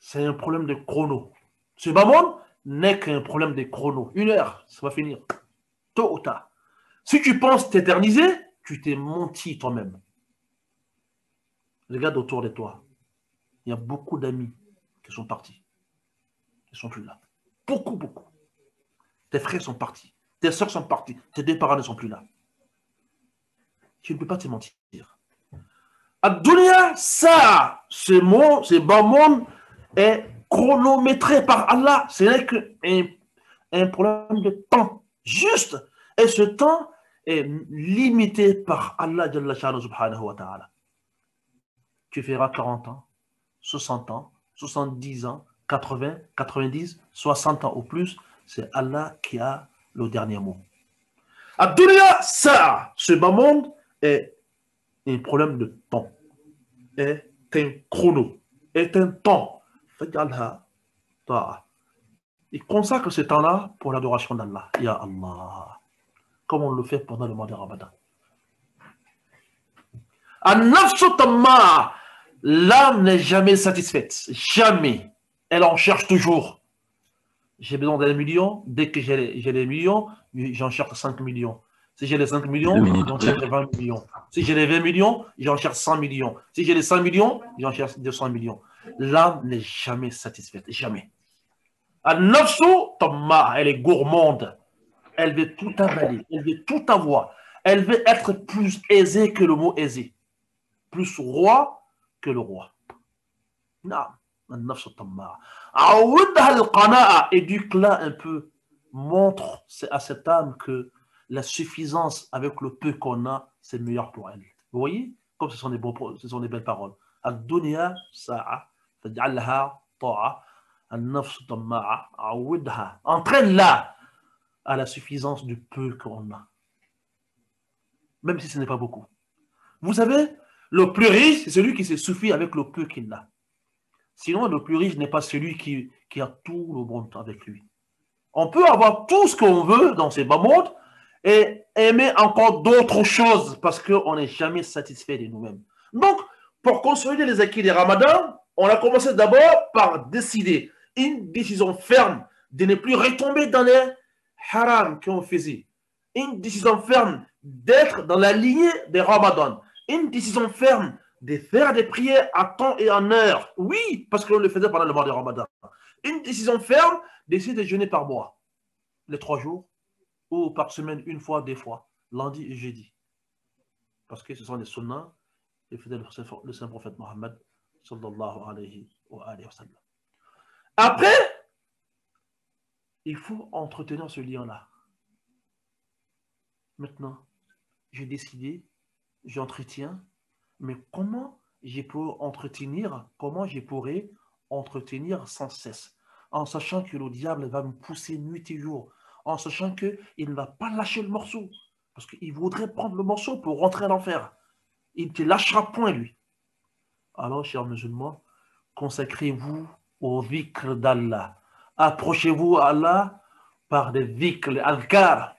C'est un problème de chrono. Ce bas monde n'est qu'un problème de chrono. Une heure, ça va finir. Tôt ou tard. Si tu penses t'éterniser, tu t'es menti toi-même. Regarde autour de toi. Il y a beaucoup d'amis qui sont partis. Ils ne sont plus là. Beaucoup, beaucoup. Tes frères sont partis. Tes soeurs sont parties. Tes deux parents ne sont plus là. Tu ne peux pas te mentir. Ad-dunya, ça, ce bas monde est chronométré par Allah. Ce n'est qu'un problème de temps. Juste. Et ce temps est limité par Allah subhanahu wa ta'ala. Tu feras 40 ans, 60 ans, 70 ans, 80, 90, 60 ans ou plus. C'est Allah qui a le dernier mot. Ad-dunya, ça, ce bas monde est un problème de temps. Est un chrono. Est un temps. Il consacre ce temps-là pour l'adoration d'Allah. Ya Allah. Comme on le fait pendant le mois de Ramadan. L'âme n'est jamais satisfaite. Jamais. Elle en cherche toujours. J'ai besoin d'un million. Dès que j'ai les millions, j'en cherche 5 millions. Si j'ai les 5 millions, j'en cherche 20 millions. Si j'ai les 20 millions, j'en cherche 100 millions. Si j'ai les 100 millions, j'en cherche 200 millions. L'âme n'est jamais satisfaite. Jamais. Elle est gourmande. Elle veut tout avaler. Elle veut tout avoir. Elle veut être plus aisée que le mot aisé. plus roi que le roi. Non. Éduque-la un peu. Montre à cette âme que la suffisance avec le peu qu'on a, c'est meilleur pour elle. Vous voyez? Comme ce sont des belles paroles. Ad-dunya sa'a, faj'alha ta'a, an-nafs tamma'a, awidha. Entraîne-la à la suffisance du peu qu'on a. Même si ce n'est pas beaucoup. Vous savez, le plus riche, c'est celui qui se suffit avec le peu qu'il a. Sinon, le plus riche n'est pas celui qui a tout le monde avec lui. On peut avoir tout ce qu'on veut dans ces bas mondes et aimer encore d'autres choses parce qu'on n'est jamais satisfait de nous-mêmes. Donc, pour consolider les acquis des ramadans, on a commencé d'abord par décider une décision ferme de ne plus retomber dans les harams qu'on faisait. Une décision ferme d'être dans la lignée des ramadans. Une décision ferme de faire des prières à temps et en heure. Oui, parce qu'on le faisait pendant le mois de Ramadan. Une décision ferme d'essayer de jeûner par mois, les 3 jours, ou par semaine, une fois, 2 fois, lundi et jeudi. Parce que ce sont les sunnahs que faisait le saint prophète Mohammed, sallallahu alayhi wa sallam. Après, il faut entretenir ce lien-là. Maintenant, j'ai décidé, j'entretiens, mais comment je pourrais entretenir sans cesse, en sachant que le diable va me pousser nuit et jour, en sachant qu'il ne va pas lâcher le morceau, parce qu'il voudrait prendre le morceau pour rentrer à l'enfer. Il ne te lâchera point, lui. Alors, chers musulmans, consacrez-vous au dhikr d'Allah. Approchez-vous à Allah par des dhikr, les adhkar.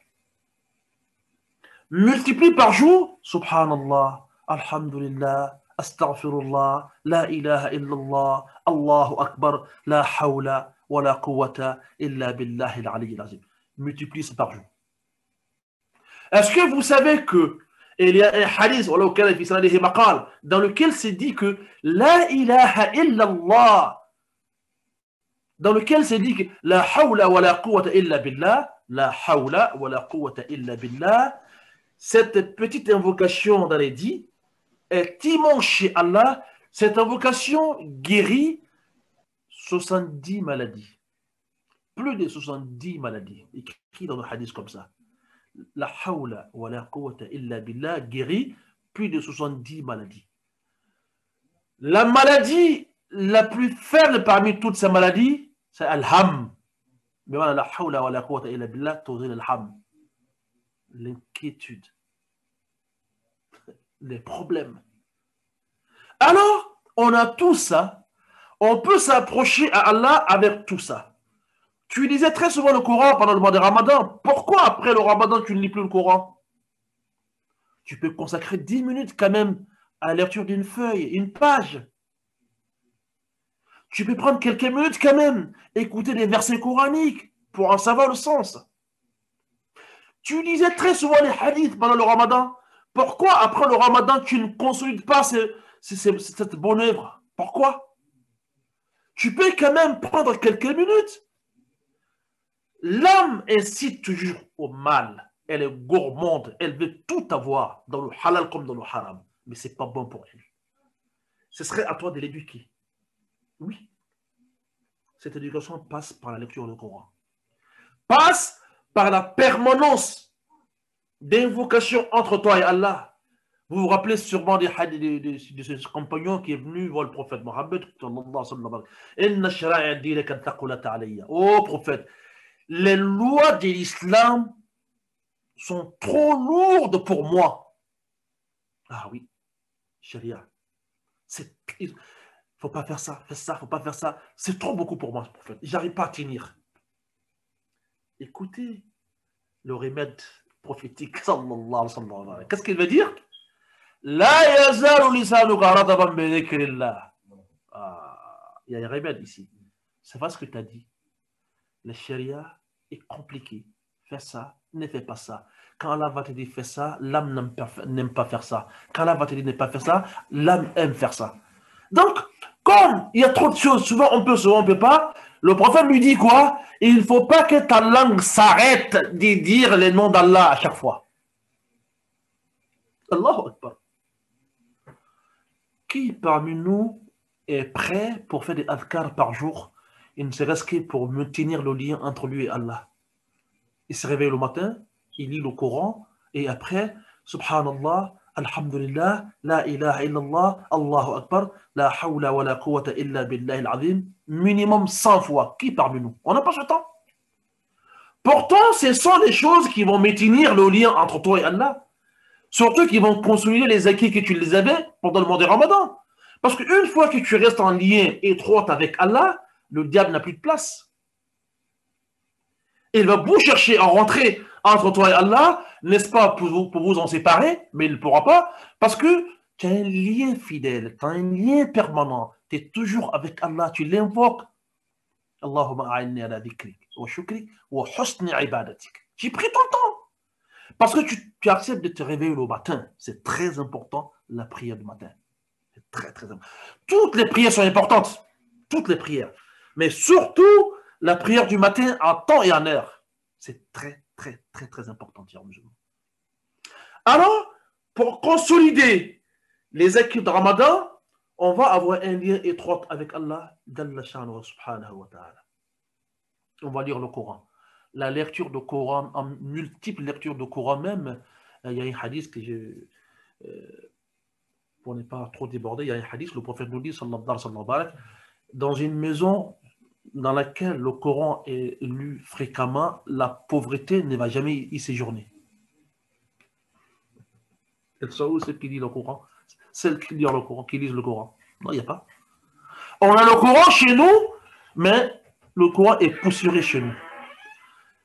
Multiplie par jour, subhanallah, alhamdulillah, astaghfirullah, la ilaha illallah, Allahu akbar, la hawla wa la quwwata illa billahi al-ali al-azim. Multiplie ça par jour. Est-ce que vous savez que il y a un hadith dans lequel c'est dit que la ilaha illallah, dans lequel c'est dit que la hawla wa la quwwata illa billah, la hawla wa la quwwata illa billah, cette petite invocation dans les dits est immense chez Allah. Cette invocation guérit 70 maladies. Plus de 70 maladies. Écrit dans le hadith comme ça. La hawla wa la quwwata illa billah guérit plus de 70 maladies. La maladie la plus faible parmi toutes ces maladies, c'est al-ham. Mais voilà, la hawla wa la quwwata illa billah tuzil al-ham. L'inquiétude, les problèmes. Alors, on a tout ça. On peut s'approcher à Allah avec tout ça. Tu lisais très souvent le Coran pendant le mois de Ramadan. Pourquoi après le Ramadan, tu ne lis plus le Coran? Tu peux consacrer 10 minutes quand même à la lecture d'une feuille, une page. Tu peux prendre quelques minutes quand même, écouter des versets coraniques pour en savoir le sens. Tu lisais très souvent les hadiths pendant le Ramadan. Pourquoi après le Ramadan, tu ne consolides pas cette bonne œuvre? Pourquoi? Tu peux quand même prendre quelques minutes. L'âme incite toujours au mal. Elle est gourmande. Elle veut tout avoir, dans le halal comme dans le haram. Mais ce n'est pas bon pour elle. Ce serait à toi de l'éduquer. Oui. Cette éducation passe par la lecture du Coran. Passe par la permanence d'invocation entre toi et Allah. Vous vous rappelez sûrement des hadiths de ce compagnon qui est venu voir le prophète Mohammed. Oh prophète, les lois de l'islam sont trop lourdes pour moi. Ah oui, Sharia. Il ne faut pas faire ça, fais ça, faut pas faire ça. C'est trop beaucoup pour moi, prophète. J'arrive pas à tenir. Écoutez le remède prophétique. Qu'est-ce qu'il veut dire? La yazalu lisanuka radaban bi dhikrillah. Il y a un remède ici. C'est pas ce que tu as dit. La charia est compliquée. Fais ça, ne fais pas ça. Quand Allah va te dire fais ça, l'âme n'aime pas faire ça. Quand Allah va te dire ne pas faire ça, l'âme aime faire ça. Donc, comme il y a trop de choses, souvent on peut, souvent on ne peut pas, le prophète lui dit quoi? Il ne faut pas que ta langue s'arrête de dire les noms d'Allah à chaque fois. Allahu Akbar. Qui parmi nous est prêt pour faire des adhkar par jour, et ne serait-ce que pour maintenir le lien entre lui et Allah? Il se réveille le matin, il lit le Coran, et après, Subhanallah, Alhamdulillah, La ilaha illallah, Allahu Akbar, La hawla wa la quwwata illa billahi al-azim, minimum 100 fois. Qui parmi nous? On n'a pas ce temps. Pourtant, ce sont les choses qui vont maintenir le lien entre toi et Allah. Surtout qui vont consolider les acquis que tu les avais pendant le mois de Ramadan. Parce qu'une fois que tu restes en lien étroit avec Allah, le diable n'a plus de place. Il va vous chercher à rentrer entre toi et Allah, n'est-ce pas, pour vous en séparer, mais il ne pourra pas, parce que tu as un lien fidèle, tu as un lien permanent, tu es toujours avec Allah, tu l'invoques. Allahumma a'inni ala dhikrik wa shukrik wa husni ibadatik. J'ai pris ton temps. Parce que tu acceptes de te réveiller le matin. C'est très important, la prière du matin. C'est très, très important. Toutes les prières sont importantes. Toutes les prières. Mais surtout, la prière du matin en temps et en heure. C'est très, très, très, très important, chers musulmans. Alors, pour consolider les acquis de Ramadan, on va avoir un lien étroit avec Allah, subhanahu wa ta'ala. On va lire le Coran. La lecture du Coran, en multiples lectures du Coran même, il y a un hadith que pour ne pas trop déborder, il y a un hadith, le prophète nous dit, sallallahu alayhi wa sallam, dans une maison dans laquelle le Coran est lu fréquemment, la pauvreté ne va jamais y séjourner. Et ça, où c'est qui lit le Coran? Celle qui lit le Coran, qui lisent le Coran. Non, il n'y a pas. On a le Coran chez nous, mais le Coran est poussiéré chez nous.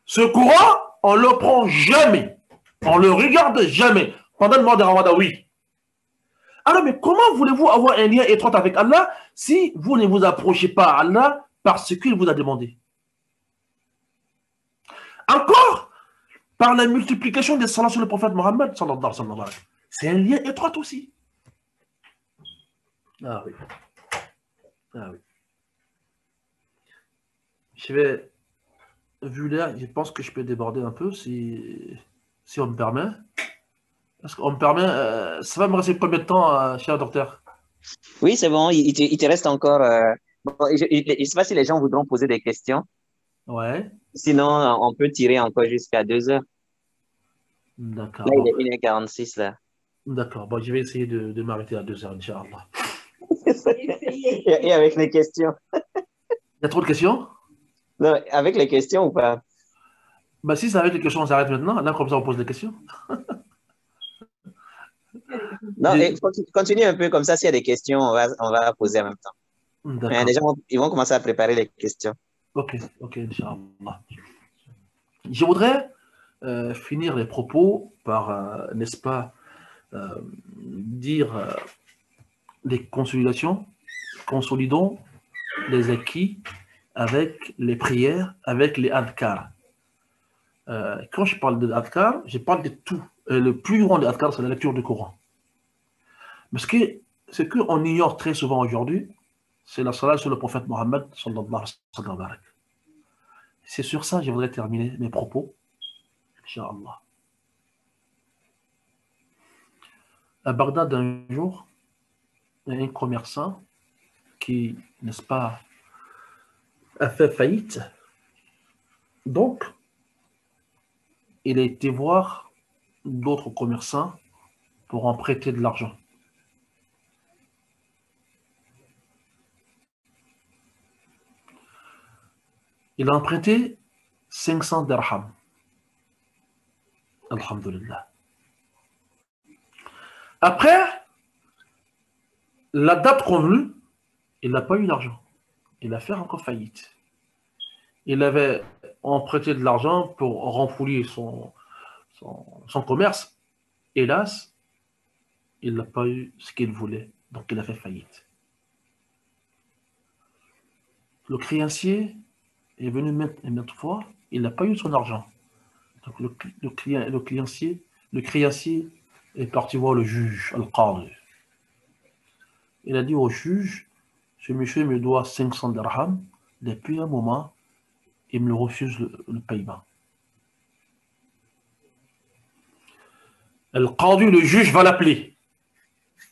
Ce Coran, on ne le prend jamais. On ne le regarde jamais. Pendant le mois de Ramadan, oui. Alors, mais comment voulez-vous avoir un lien étroit avec Allah si vous ne vous approchez pas à Allah parce qu'il vous a demandé? Encore, par la multiplication des salats sur le prophète Mohammed, c'est un lien étroit aussi. Ah oui. Ah oui. Je vais, vu là, je pense que je peux déborder un peu si on me permet. Est-ce qu'on me permet, ça va me rester combien de temps, cher docteur? Oui, c'est bon, il te reste encore. Bon, je ne sais pas si les gens voudront poser des questions. Ouais. Sinon, on peut tirer encore jusqu'à 2 heures. D'accord, Là, il bon. est 1h46 là. D'accord, bon, je vais essayer de m'arrêter à 2 heures, Inch'Allah. Et avec les questions. Il y a trop de questions? Non, avec les questions ou pas? Bah, si c'est avec les questions, on s'arrête maintenant. Là, comme ça, on pose des questions. Non, et continue un peu comme ça. S'il y a des questions, on va poser en même temps. Mais les D'accord. gens ils vont commencer à préparer les questions. Ok, ok, Inch'Allah. Je voudrais finir les propos par, n'est-ce pas, dire les consolidations, consolidons les acquis avec les prières, avec les adhkar. Quand je parle de adhkar, je parle de tout. Le plus grand des adhkar, c'est la lecture du Coran. Parce que ce qu'on ignore très souvent aujourd'hui, c'est la salat sur le prophète Mohammed, sallallahu alayhi wa sallam. C'est sur ça que je voudrais terminer mes propos, Inch'Allah. À Bagdad, un jour, il y a un commerçant qui, n'est-ce pas, a fait faillite. Donc, il a été voir d'autres commerçants pour en prêter de l'argent. Il a emprunté 500 dirhams. Alhamdulillah. Après, la date convenue, il n'a pas eu l'argent. Il a fait encore faillite. Il avait emprunté de l'argent pour renflouer son commerce. Hélas, il n'a pas eu ce qu'il voulait. Donc, il a fait faillite. Le créancier est venu maintes fois, il n'a pas eu son argent. Donc, le créancier est parti voir le juge, Al-Qadi. Il a dit au juge, ce monsieur me doit 500 dirhams, depuis un moment, il me refuse le paiement. Al-Qadi, le juge, va l'appeler.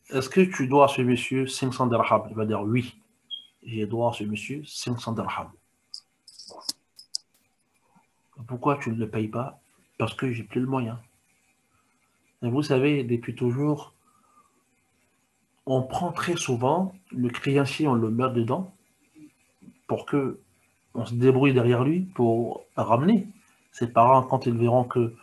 est-ce que tu dois à ce monsieur 500 dirhams? Il va dire oui, je dois à ce monsieur 500 dirhams. Pourquoi tu ne le payes pas? Parce que j'ai plus le moyen. Et vous savez, depuis toujours, on prend très souvent le créancier, on le met dedans pour que on se débrouille derrière lui pour ramener. Ses parents, quand ils verront que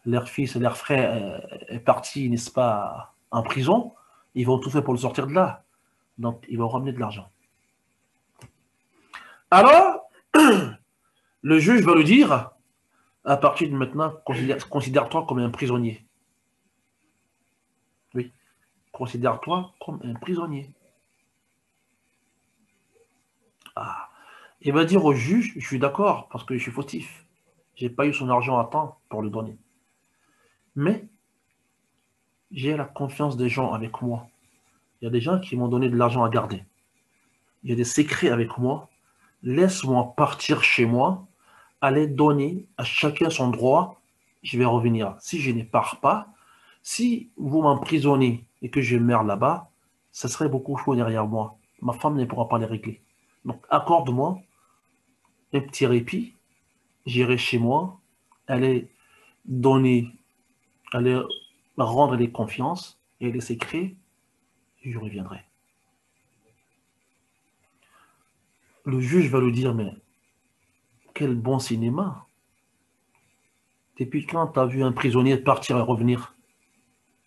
leur fils et leur frère est parti, n'est-ce pas, en prison, ils vont tout faire pour le sortir de là. Donc, ils vont ramener de l'argent. Alors, le juge va lui dire, à partir de maintenant, considère-toi comme un prisonnier. Oui, considère-toi comme un prisonnier. Ah. Il va dire au juge, je suis d'accord, parce que je suis fautif. Je n'ai pas eu son argent à temps pour le donner. Mais j'ai la confiance des gens avec moi. Il y a des gens qui m'ont donné de l'argent à garder. Il y a des secrets avec moi. Laisse-moi partir chez moi, aller donner à chacun son droit. Je vais revenir. Si je ne pars pas, si vous m'emprisonnez et que je meurs là-bas, ça serait beaucoup chaud derrière moi. Ma femme ne pourra pas les régler. Donc, accorde-moi un petit répit. J'irai chez moi, aller donner, aller rendre les confiances et les secrets, et je reviendrai. Le juge va lui dire, mais quel bon cinéma. Depuis quand tu as vu un prisonnier partir et revenir?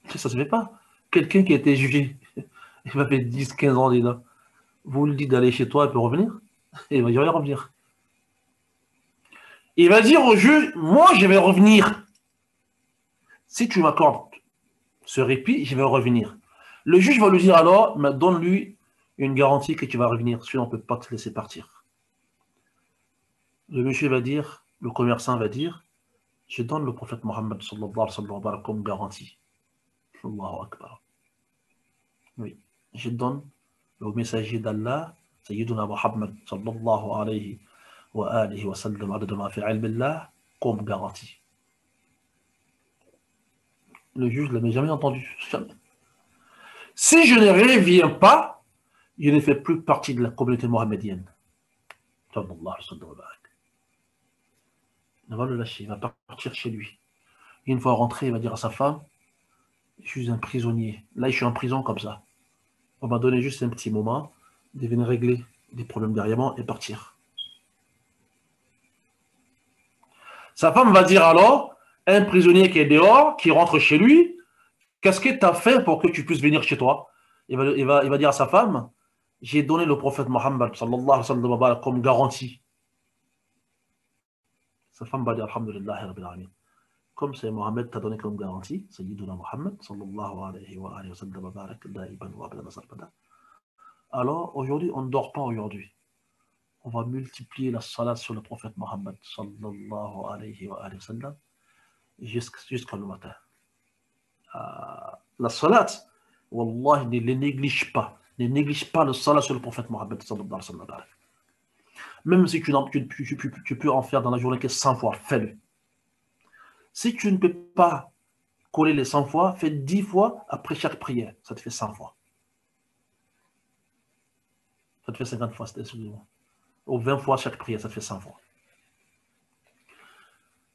Ça ne se fait pas. Quelqu'un qui a été jugé, il va faire 10, 15 ans déjà. Vous lui dites d'aller chez toi, il peut revenir. Et il va dire, revenir. Il va dire au juge, moi je vais revenir. Si tu m'accordes ce répit, je vais revenir. Le juge va lui dire alors, donne-lui une garantie que tu vas revenir, sinon on ne peut pas te laisser partir. Le monsieur va dire, le commerçant va dire, je donne le prophète Mohammed sallallahu alayhi wa sallam comme garantie. Allahu Akbar. Oui, je donne le messager d'Allah, Sayyiduna Muhammad sallallahu alayhi wa sallam, adad ma fi ilm Allah, comme garantie. Le juge ne l'avait jamais entendu. Jamais. Si je ne reviens pas, je ne fais plus partie de la communauté mohammedienne. Sallallahu alayhi wa sallam. Il va le lâcher, il va partir chez lui. Une fois rentré, il va dire à sa femme, je suis un prisonnier. Là, je suis en prison comme ça. On m'a donné juste un petit moment de venir régler des problèmes derrière moi et partir. Sa femme va dire alors, un prisonnier qui est dehors, qui rentre chez lui, qu'est-ce que tu as fait pour que tu puisses venir chez toi? Il va dire à sa femme, j'ai donné le prophète Mohammed sallallahu alayhi wa sallam comme garantie. Sa femme va dire, alhamdulillah, rabbil alamin. Comme c'est Mohammed t'a donné comme garantie, Sayyiduna Mohammed sallallahu alayhi wa sallam barak da'iban wa abadan sarmada. Alors aujourd'hui, on ne dort pas aujourd'hui. On va multiplier la salat sur le prophète Mohammed sallallahu alayhi wa sallam jusqu'à le matin. La salat, wallah, ne les néglige pas. Ne néglige pas le salat sur le prophète Mohammed sallallahu alayhi wa sallam. Même si tu peux en faire dans la journée que 100 fois, fais-le. Si tu ne peux pas coller les 100 fois, fais 10 fois après chaque prière. Ça te fait 100 fois. Ça te fait 50 fois, excusez-moi. Ou 20 fois chaque prière, ça te fait 100 fois.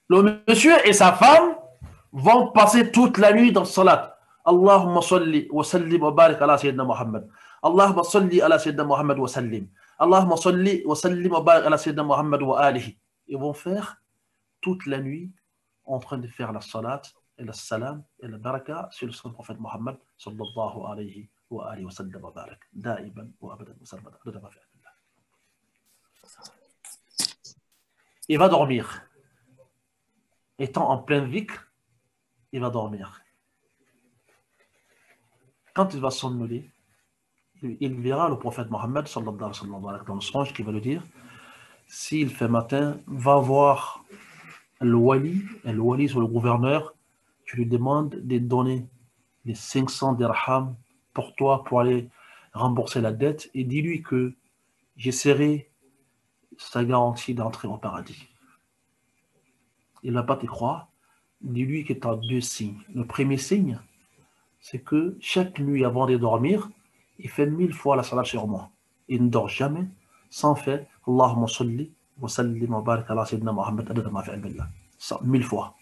Le monsieur et sa femme vont passer toute la nuit dans le salat. Allahumma salli wa sallim wa barik ala sayyidina Muhammad. Allahumma salli ala sayyidina Muhammad wa sallim. Allahumma salli wa sallim wa barik ala sayyidina Muhammad wa alihi. Ils vont faire toute la nuit en train de faire la salat et la salam et la baraka sur le saint prophète Muhammad sallallahu alayhi wa alihi wa sallam wa barak. Da'iban wa abadan wa sarmada. Il va dormir. Étant en plein dhikr, il va dormir. Quand il va somnoler, il verra le prophète Mohammed sallallahu alayhi wa sallam dans le songe qui va lui dire, s'il fait matin, va voir le wali sur le gouverneur, tu lui demandes de donner les 500 dirhams pour toi pour aller rembourser la dette et dis-lui que j'essaierai sa garantie d'entrer au paradis. Il ne va pas te croire. Dis-lui que tu as deux signes. Le premier signe, c'est que chaque nuit avant de dormir, il fait 1000 fois la salat sur moi. Il ne dort jamais sans faire Allahumma salli wa sallim wa barik ala sayyidina Muhammad adada ma fi ilmillah. 1000 fois.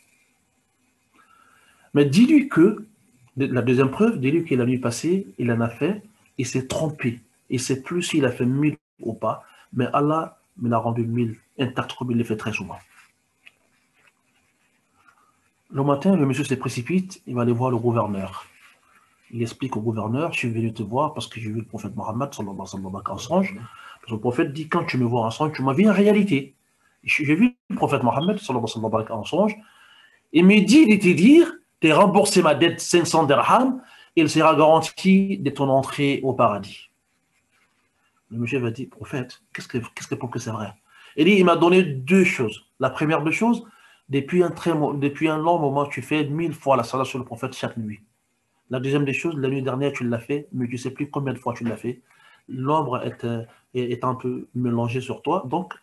Mais dis-lui que, la deuxième preuve, dis-lui que la nuit passée, il en a fait, il s'est trompé. Il ne sait plus s'il a fait 1000 ou pas, mais Allah me l'a rendu 1000 intact comme il le fait très souvent. Le matin, le monsieur se précipite, il va aller voir le gouverneur. Il explique au gouverneur, je suis venu te voir parce que j'ai vu le prophète Mohammed sallallahu alayhi wa sallam en songe. Parce que le prophète dit, quand tu me vois en songe, tu m'as vu en réalité. J'ai vu le prophète Mohammed sallallahu alayhi wa sallam en songe. Il me dit de te dire, tu as remboursé ma dette 500 dirhams, il sera garanti de ton entrée au paradis. Le monsieur va dire, prophète, qu'est-ce que pour que c'est vrai? Il dit, il m'a donné deux choses. La première des choses, depuis un long moment, tu fais 1000 fois la salat sur le prophète chaque nuit. La deuxième des choses, la nuit dernière, tu l'as fait, mais tu ne sais plus combien de fois tu l'as fait. L'ombre est un peu mélangée sur toi. Donc,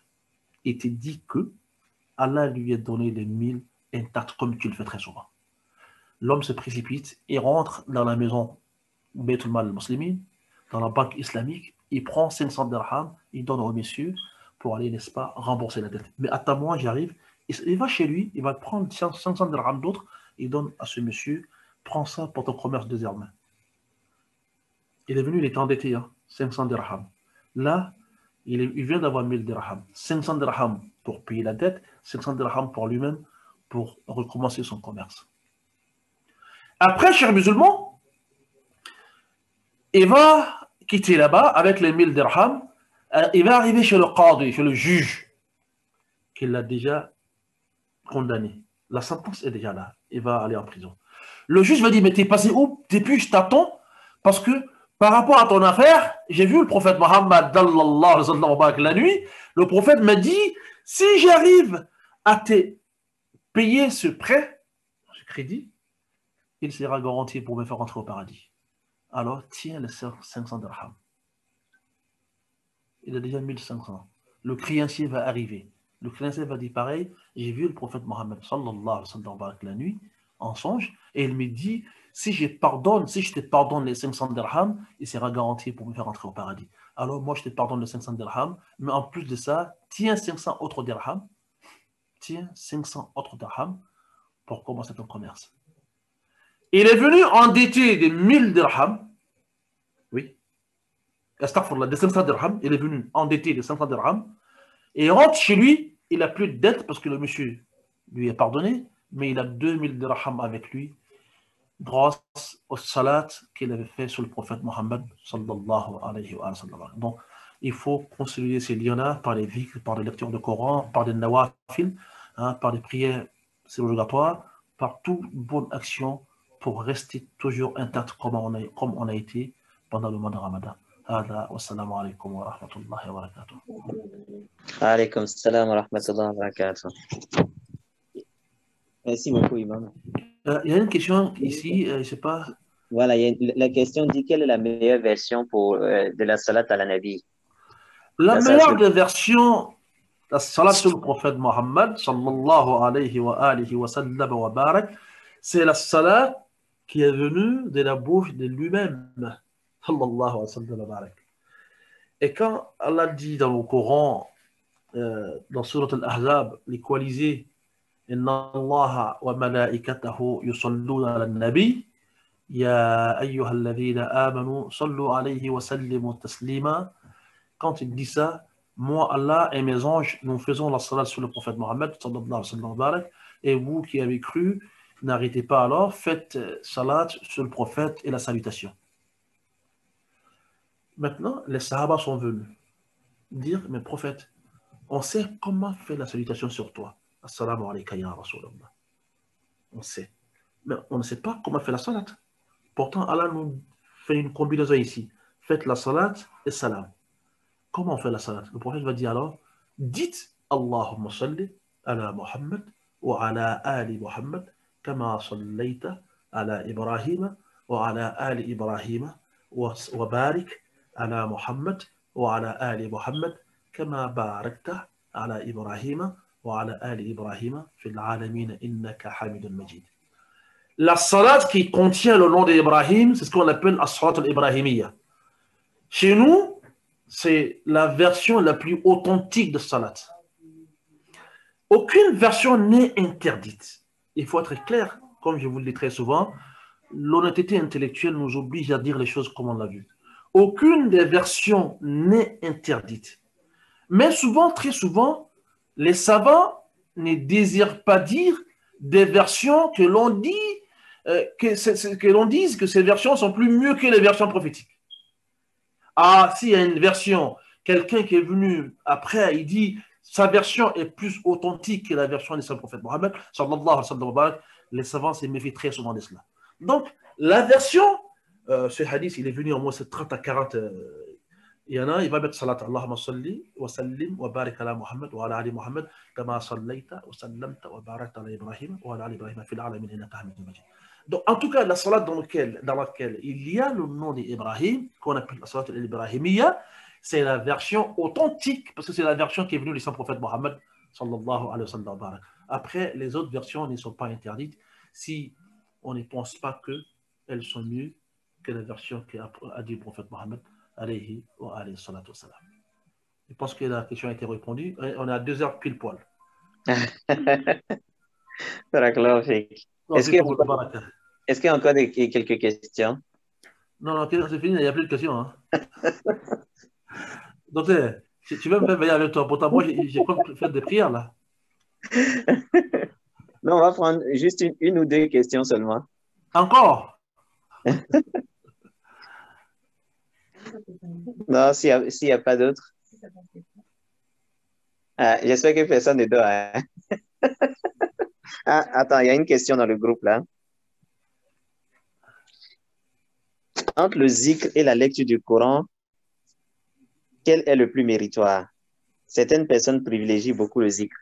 il te dit que Allah lui a donné les 1000 intacts comme tu le fais très souvent. L'homme se précipite et rentre dans la maison Baitul Mal al-Muslimin, dans la banque islamique. Il prend 500 dirhams, il donne au monsieur pour aller, n'est-ce pas, rembourser la dette. Mais attends-moi, j'arrive. Il va chez lui, il va prendre 500 dirhams d'autres, il donne à ce monsieur. Prends ça pour ton commerce désormais. Il est venu, il est endetté, 500 dirhams. Là, il vient d'avoir 1000 dirhams. 500 dirhams pour payer la dette, 500 dirhams pour lui-même, pour recommencer son commerce. Après, cher musulman, il va quitter là-bas avec les 1000 dirhams. Il va arriver chez le qadi, chez le juge, qui l'a déjà condamné. La sentence est déjà là. Il va aller en prison. Le juge va dire, mais t'es passé où? Depuis, je t'attends, parce que par rapport à ton affaire, j'ai vu le prophète Mohammed la nuit, le prophète m'a dit, si j'arrive à te payer ce prêt, ce crédit, il sera garanti pour me faire rentrer au paradis. Alors, tiens les 500 dirhams. Il a déjà 1500. Le créancier va arriver. Le créancier va dire pareil, j'ai vu le prophète Mohammed sallallahu alayhi wa sallam la nuit, en songe, et il me dit, si je te pardonne les 500 dirhams, il sera garanti pour me faire entrer au paradis. Alors moi, je te pardonne les 500 dirhams, mais en plus de ça, tiens 500 autres dirhams, pour commencer ton commerce. Il est venu endetté de 1000 dirhams, oui, astaghfirullah, de 500 dirhams, il est venu endetté de 500 dirhams, et il rentre chez lui, il n'a plus de dette parce que le monsieur lui est pardonné, mais il a 2000 dirhams avec lui grâce au salat qu'il avait fait sur le prophète Mohammed sallallahu alayhi wa sallam. Donc, il faut consolider ces liens-là par les dhikr, par les lectures de Coran, par des nawafil, par des prières surrogatoires, par toute bonne action pour rester toujours intact comme on a été pendant le mois de Ramadan. هذا والسلام عليكم ورحمة الله وبركاته. عليكم السلام ورحمة الله وبركاته. Merci beaucoup, Imam. Il y a une question ici, je ne sais pas. Voilà, la question dit quelle est la meilleure version de la salat à la Nabi? La meilleure des versions, la salat sur le prophète Mohammed, sallallahu alayhi wa sallam wa barak, c'est la salat qui est venue de la bouche de lui-même. Sallallahu alayhi wa sallam wa barak. Et quand Allah dit dans le Coran, dans Surat Al-Ahzab, les coalisés, Inna Allah wa malaikatahu yusalluna ala nabi, Ya ayyuhalladhina amanu, sallu alayhi wa sallimu taslima. Quand il dit ça, moi, Allah et mes anges, nous faisons la salat sur le prophète Mohammed, sallallahu alayhi wa sallam, et vous qui avez cru, n'arrêtez pas alors, faites salat sur le prophète et la salutation. Maintenant, les sahaba sont venus dire, mais prophète, on sait comment faire la salutation sur toi. Assalamu alayka ya Rasulallah. On sait. Mais on ne sait pas comment faire la salat. Pourtant, Allah nous fait une combinaison ici. Faites la salat et salam. Comment on fait la salat? Le prophète va dire alors, dites Allahumma salli ala Muhammad wa ala ali Muhammad kama sallayta ala Ibrahim wa ala ali Ibrahim wa barik ala Muhammad wa ala ali Muhammad kama barakta ala Ibrahim wa ala ali Ibrahim fil alamin innaka hamidun majid. La salat qui contient le nom d'Ibrahim, c'est ce qu'on appelle la salat al-Ibrahimiyya. Chez nous, c'est la version la plus authentique de salat. Aucune version n'est interdite. Il faut être clair, comme je vous le dis très souvent, l'honnêteté intellectuelle nous oblige à dire les choses comme on l'a vu. Aucune des versions n'est interdite. Mais souvent, très souvent, les savants ne désirent pas dire des versions que l'on dit, que l'on dise que ces versions sont plus mieux que les versions prophétiques. Ah, s'il y a une version, quelqu'un qui est venu après, il dit sa version est plus authentique que la version du prophète Mohammed, sallallahu alayhi wa sallam, les savants se méfient très souvent de cela. Donc, la version, ce hadith, il est venu en moins 30 à 40. Il y en a, il va mettre salat Allahumma salli wa sallim wa barik ala Muhammad wa ala ali Muhammad kama sallaita wa sallamta wa barakta ala Ibrahim wa ala ali Ibrahim fil alamin innaka hamidun majid. Donc, en tout cas, la salat dans laquelle il y a le nom d'Ibrahim, qu'on appelle la salat al-Ibrahimiyya, c'est la version authentique, parce que c'est la version qui est venue du saint prophète Mohammed, sallallahu alayhi wa sallam. Après, les autres versions ne sont pas interdites si on ne pense pas qu'elles sont mieux que la version qu'a dit le prophète Mohammed, alayhi wa alayhi salatu wa salam. Je pense que la question a été répondue. On est à 2 heures pile poil. Est-ce qu'il y a encore quelques questions? Non, c'est fini, il n'y a plus de questions. Hein. Docteur, tu veux me faire veiller avec toi. Pourtant, moi, j'ai fait des prières là. Non, on va prendre juste une ou deux questions seulement. Encore? Non, s'il n'y a pas d'autres. Ah, j'espère que personne ne dort. Hein? Ah, attends, il y a une question dans le groupe là. Entre le zikr et la lecture du Coran, quel est le plus méritoire? Certaines personnes privilégient beaucoup le zikr,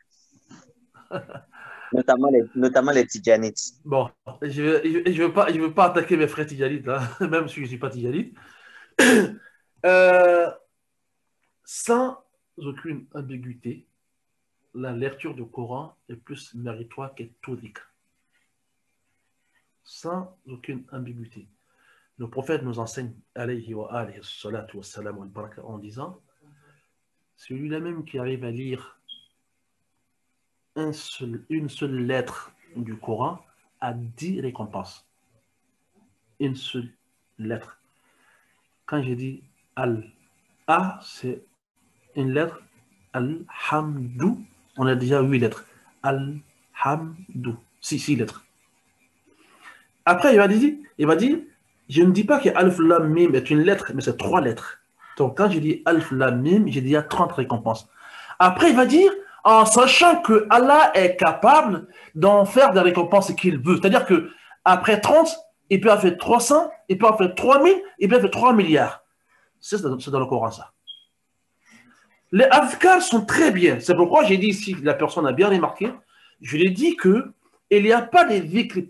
notamment les tidjanites. Bon, je veux pas attaquer mes frères tidjanites, hein, même si je ne suis pas tidjanite. Sans aucune ambiguïté, la lecture du Coran est plus méritoire que tout zikr. Sans aucune ambiguïté. Le prophète nous enseigne, alayhi wa alayhi salatu wa salam wa baraka, en disant, celui-là même qui arrive à lire une seule lettre du Coran a 10 récompenses. Une seule lettre. Quand je dis Al-A, c'est une lettre. Al-Hamdu, on a déjà 8 lettres. Al-Hamdu, 6 lettres. Après, il va dire, je ne dis pas que Alf Lam Mim est une lettre, mais c'est 3 lettres. Donc, quand je dis Alf Lam Mim, j'ai déjà 30 récompenses. Après, il va dire, en sachant que Allah est capable d'en faire des récompenses qu'il veut. C'est-à-dire qu'après 30, il peut en faire 300, il peut en faire 3000, il peut en faire 3 milliards. C'est dans le Coran, ça. Les adhkars sont très bien. C'est pourquoi j'ai dit ici, la personne a bien remarqué, je lui ai dit qu'il n'y a pas de dhikr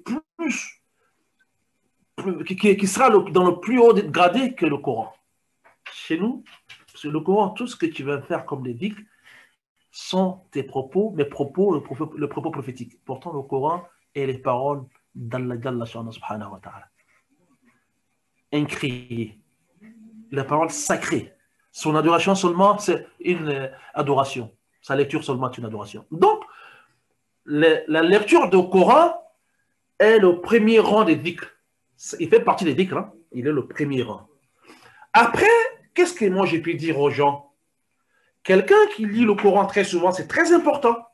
qui sera dans le plus haut gradé que le Coran. Chez nous, sur le Coran, tout ce que tu vas faire comme des dhikr sont tes propos, mes propos, le propos prophétique. Pourtant, le Coran est les paroles d'Allah subhanahu wa ta'ala. Incriées. La parole sacrée. Son adoration seulement, c'est une adoration. Sa lecture seulement est une adoration. Donc, la lecture du Coran est le premier rang des dhikr. Il fait partie des dhikr, hein? Il est le premier rang. Après, qu'est-ce que moi j'ai pu dire aux gens? Quelqu'un qui lit le Coran très souvent, c'est très important.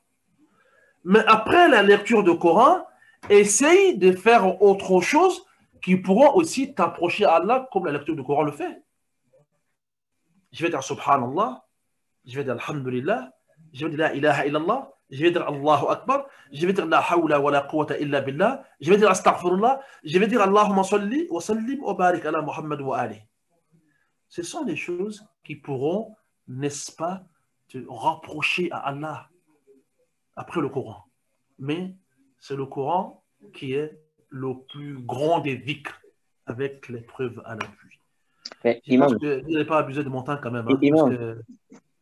Mais après la lecture du Coran, essaye de faire autre chose qui pourront aussi t'approcher à Allah comme la lecture du Coran le fait. Je vais dire Subhanallah, je vais dire Alhamdulillah, je vais dire La ilaha illallah, je vais dire Allahu Akbar, je vais dire La hawla wa la quwwata illa billah, je vais dire Astaghfirullah, je vais dire Allahumma salli wa sallim wa barik ala Muhammad wa ali. Ce sont des choses qui pourront, n'est-ce pas, te rapprocher à Allah après le Coran. Mais c'est le Coran qui est le plus grand des dhikr avec les preuves à l'appui. Je pense que vous n'avez pas abusé de mon temps quand même. Hein,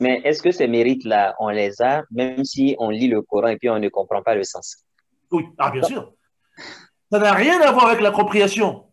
Mais est-ce que ces mérites-là, on les a, même si on lit le Coran et puis on ne comprend pas le sens? Oui, bien sûr. Ça n'a rien à voir avec l'appropriation.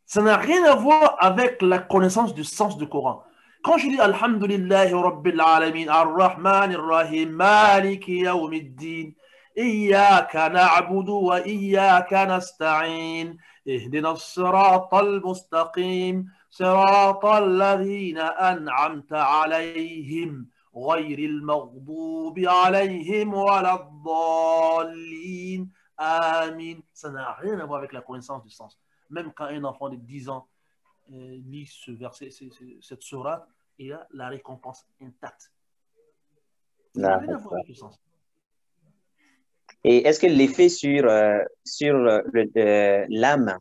Ça n'a rien à voir avec la connaissance du sens du Coran. Quand je dis Alhamdulillahi Rabbil Alamin, Ar-Rahman Ar-Rahim, Maliki Yawmiddin, Iyyaka na'budu wa iyyaka nasta'in, Ihdina as-sirata al-mustaqim, sirata alladhina an'amta alayhim, غير المغضوب عليهم ولا الضالين. Amin. Ça n'a rien à voir avec la connaissance du sens. Même quand un enfant de 10 ans lit ce verset, cette sourate, il a la récompense intacte. Ça n'a rien à voir avec le sens. Et est-ce que l'effet sur l'âme,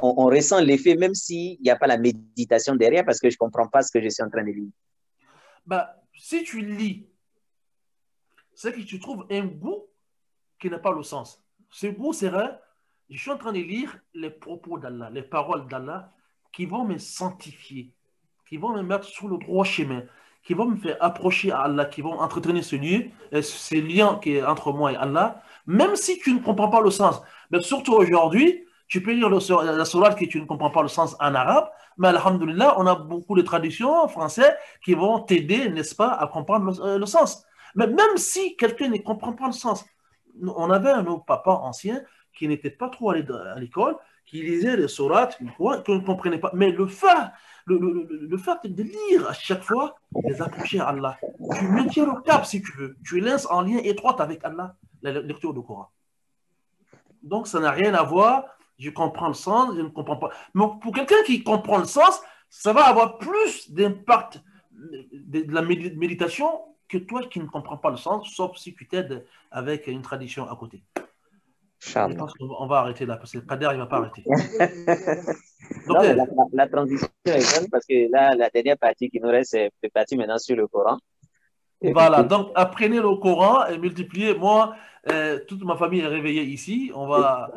on ressent l'effet même s'il n'y a pas la méditation derrière, parce que je ne comprends pas ce que je suis en train de lire. Bah, si tu lis, c'est que tu trouves un goût qui n'a pas le sens. Ce goût serait, je suis en train de lire les propos d'Allah, les paroles d'Allah qui vont me sanctifier, qui vont me mettre sur le droit chemin, qui vont me faire approcher à Allah, qui vont entretenir ce lien qui est entre moi et Allah, même si tu ne comprends pas le sens. Mais surtout aujourd'hui, tu peux lire la sourate que tu ne comprends pas le sens en arabe, mais alhamdoulilah, on a beaucoup de traductions françaises qui vont t'aider, n'est-ce pas, à comprendre le sens. Mais même si quelqu'un ne comprend pas le sens, on avait nos papas anciens qui n'étaient pas trop allés à l'école, qui lisaient les sourates, qu'on ne comprenait pas. Mais le fait de lire à chaque fois, les approcher à Allah, tu maintiens le cap si tu veux. Tu laisses en lien étroit avec Allah la lecture du Coran. Donc, ça n'a rien à voir. Je comprends le sens, je ne comprends pas. Mais pour quelqu'un qui comprend le sens, ça va avoir plus d'impact de la méditation que toi qui ne comprends pas le sens, sauf si tu t'aides avec une tradition à côté. Je pense qu'on va arrêter là, parce que Kader, il ne va pas arrêter. Donc, non, la transition est bonne, parce que là, la dernière partie qui nous reste, c'est partie maintenant sur le Coran. Voilà, donc apprenez le Coran et multipliez. Moi, toute ma famille est réveillée ici. On va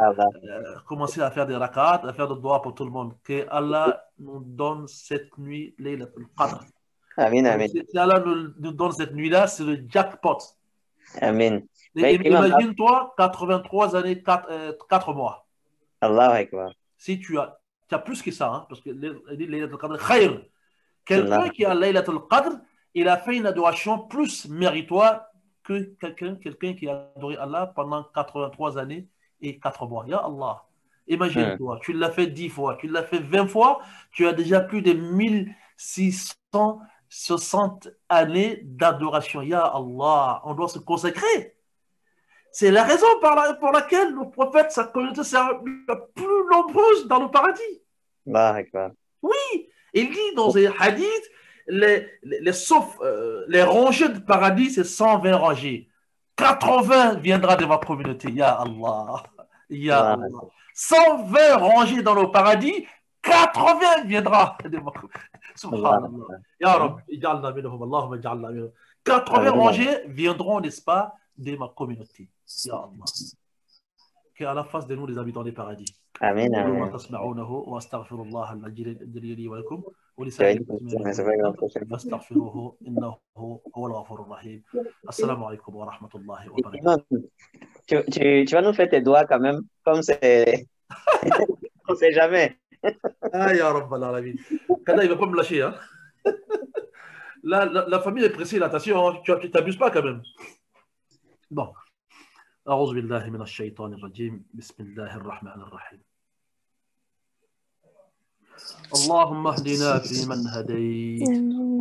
commencer à faire des rakats, à faire des doigts pour tout le monde. Que Allah nous donne cette nuit, Laylatul Qadr. Amin, amin. Si Allah nous donne cette nuit-là, c'est le jackpot. Amin. Imagine-toi 83 années, 4 mois. Allahu Akbar. Si tu as plus que ça, hein, parce que Laylatul Qadr, khayr. Quelqu'un qui a Laylatul Qadr, il a fait une adoration plus méritoire que quelqu'un qui a adoré Allah pendant 83 années et 4 mois. Ya Allah, imagine-toi, tu l'as fait 10 fois, tu l'as fait 20 fois, tu as déjà plus de 1660 années d'adoration. Ya Allah, on doit se consacrer. C'est la raison pour laquelle le prophète, sa communauté sera la plus nombreuse dans le paradis. Oui, il dit dans les hadiths, les rangées de paradis, c'est 120 rangées. 80 viendra de ma communauté. Ya Allah. Ya Allah. 120 rangées dans le paradis, 80 viendra de ma communauté. Subhanallah. Ya Rabbi, ij'alna minhum, Allahumma ij'alna minhum. 80 rangées viendront, n'est-ce pas, de ma communauté. Ya Allah. qu'à face de nous les habitants des paradis. Amen. وما تسمعونه واستغفر الله الجليل لي ولكم ولسائر المسلمين فاستغفروه انه هو الغفور الرحيم. السلام عليكم ورحمه الله وبركاته. Tu vas nous faire tes doigts quand même, comme c'est. On sait jamais. Ah, ya Rabbal Alamin. Kada, il va pas me lâcher. Hein? La famille est pressée, attention, tu t'abuses pas quand même. Bon. أعوذ بالله من الشيطان الرجيم بسم الله الرحمن الرحيم. اللهم اهدنا فيمن هديت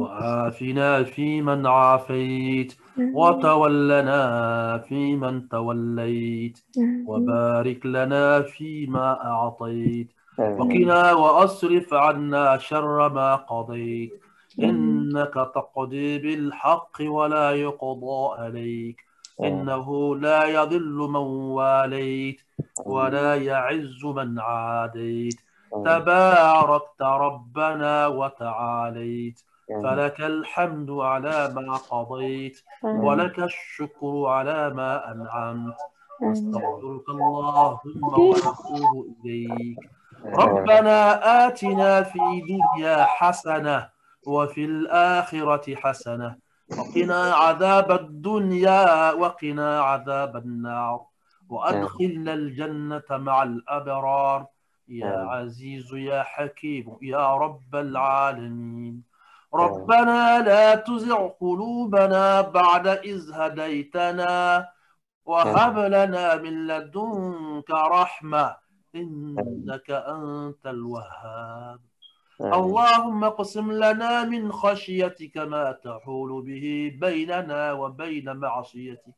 وعافنا فيمن عافيت وتولنا فيمن توليت وبارك لنا فيما أعطيت وقنا وأصرف عنا شر ما قضيت إنك تقضي بالحق ولا يقضى عليك إنه لا يضل من واليت ولا يعز من عاديت تباركت ربنا وتعاليت فلك الحمد على ما قضيت ولك الشكر على ما أنعمت أستغفرك اللهم وأتوب إليك. ربنا آتنا في الدنيا حسنة وفي الآخرة حسنة وقنا عذاب الدنيا وقنا عذاب النار وأدخلنا الجنة مع الأبرار يا آمين. عزيز يا حكيم يا رب العالمين. ربنا لا تزغ قلوبنا بعد إذ هديتنا وهب لنا من لدنك رحمة إنك أنت الوهاب. آمين. اللهم اقسم لنا من خشيتك ما تحول به بيننا وبين معصيتك،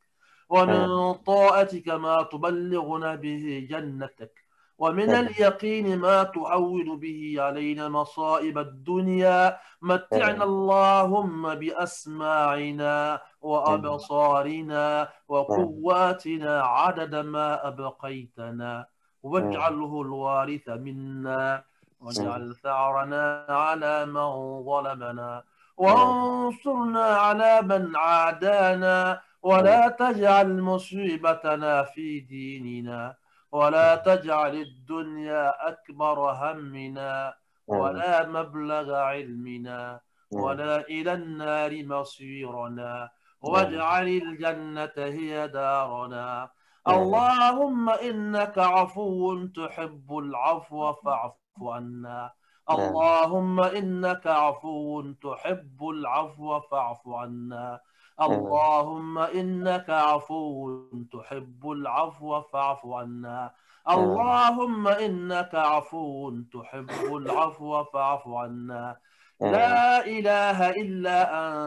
آمين. ومن طاعتك ما تبلغنا به جنتك، ومن اليقين ما تحول به علينا مصائب الدنيا. متعنا اللهم بأسماعنا وأبصارنا وقواتنا عدد ما أبقيتنا، واجعله الوارث منا، واجعل ثأرنا على من ظلمنا، وانصرنا على من عادانا، ولا تجعل مصيبتنا في ديننا، ولا تجعل الدنيا أكبر همنا ولا مبلغ علمنا ولا إلى النار مصيرنا، واجعل الجنة هي دارنا. اللهم إنك عفو تحب العفو فاعف عنا. اللهم إنك عفو تحب العفو فاعف عنا. اللهم إنك عفو تحب العفو فاعف عنا. اللهم إنك عفو تحب العفو فاعف عنا. لا إله إلا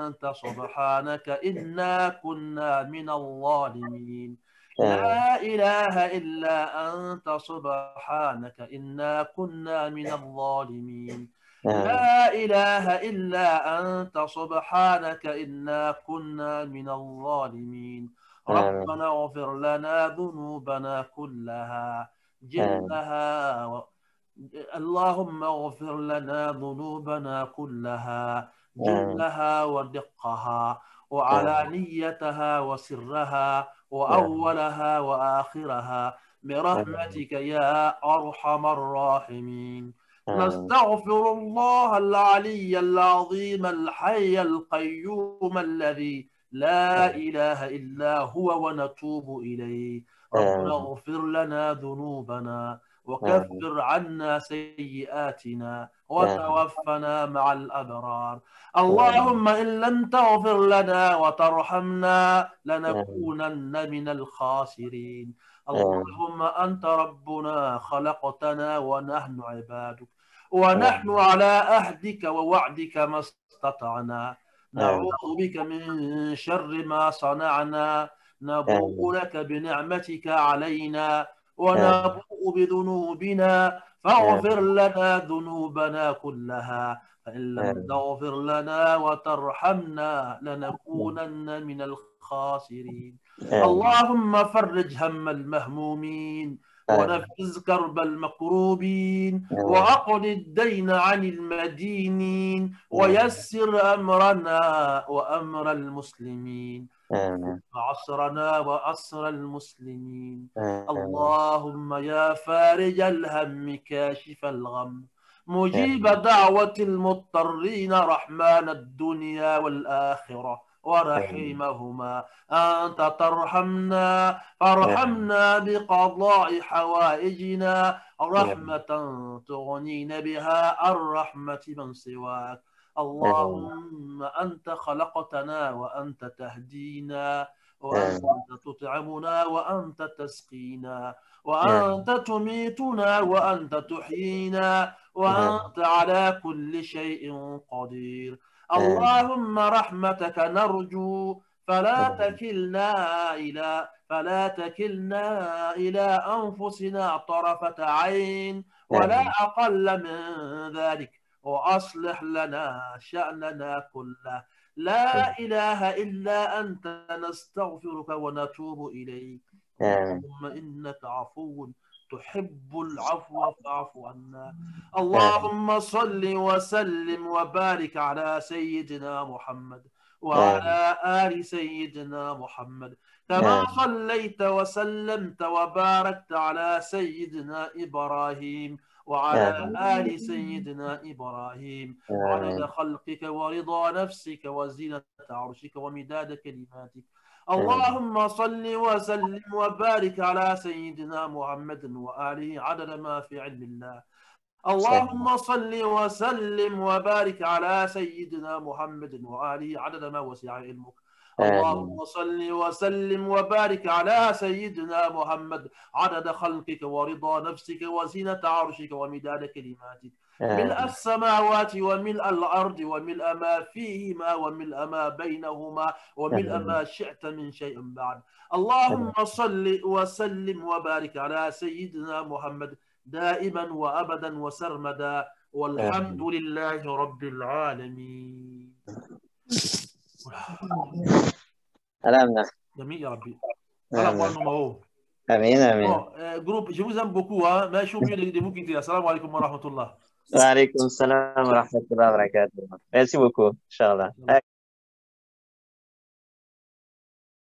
أنت سبحانك إنا كنا من الظالمين. لا إله إلا أنت سبحانك إنا كنا من الظالمين. لا إله إلا أنت سبحانك إنا كنا من الظالمين. ربنا اغفر لنا ذنوبنا كلها جلها اللهم اغفر لنا ذنوبنا كلها جلها ودقها وعلانيتها وسرها وأولها وآخرها برحمتك يا أرحم الراحمين. نستغفر الله العلي العظيم الحي القيوم الذي لا إله إلا هو ونتوب إليه. ربنا اغفر لنا ذنوبنا وكفر عنا سيئاتنا وتوفنا مع الأبرار. اللهم إن لم تغفر لنا وترحمنا لنكونن من الخاسرين. اللهم أنت ربنا خلقتنا ونحن عبادك، ونحن على عهدك ووعدك ما استطعنا. نعوذ بك من شر ما صنعنا. نبوء لك بنعمتك علينا ونبوء بذنوبنا، فاغفر لنا ذنوبنا كلها، فإن لم تغفر لنا وترحمنا لنكونن من الخاسرين. اللهم فرج هم المهمومين ونفذ كرب المكروبين وأقض الدين عن المدينين ويسر أمرنا وأمر المسلمين، عصرنا وعصر المسلمين. اللهم يا فارج الهم كاشف الغم مجيب دعوة المضطرين رحمن الدنيا والآخرة ورحيمهما، أنت ترحمنا فارحمنا بقضاء حوائجنا رحمة تغنين بها عن رحمة من سواك. اللهم أنت خلقتنا وأنت تهدينا وأنت تطعمنا وأنت تسقينا وأنت تميتنا وأنت تحيينا وأنت على كل شيء قدير. اللهم رحمتك نرجو فلا تكلنا إلى أنفسنا طرفة عين ولا أقل من ذلك، وأصلح لنا شأننا كله. لا إله إلا أنت نستغفرك ونتوب إليك. اللهم إنك عفو تحب العفو فاعف عنا. اللهم صل وسلم وبارك على سيدنا محمد وعلى آل سيدنا محمد، كما صليت وسلمت وباركت على سيدنا إبراهيم وعلى آمين. آل سيدنا إبراهيم عدد آمين. خلقك ورضا نفسك وزينة عرشك ومداد كلماتك. آمين. اللهم صل وسلم وبارك على سيدنا محمد وآله عدد ما في علم الله. اللهم صل وسلم وبارك على سيدنا محمد وآله عدد ما وسع علمك. آمين. اللهم صل وسلم وبارك على سيدنا محمد عدد خلقك ورضا نفسك وزينة عرشك ومداد كلماتك. ملء آمين. السماوات وملء الأرض وملء ما فيهما وملء ما بينهما وملء ما شئت من شيء بعد. اللهم صل وسلم وبارك على سيدنا محمد دائما وأبدا وسرمدا، والحمد لله رب العالمين. Amis, ya Rabbi. Amin, amin. Bon, groupe, je vous aime beaucoup, hein, mais je suis obligé de vous quitter. Assalamu alaikum wa rahmatullah. Wa alaikum salam wa rahmatullah wa barakatuh. Merci beaucoup, Inch'Allah.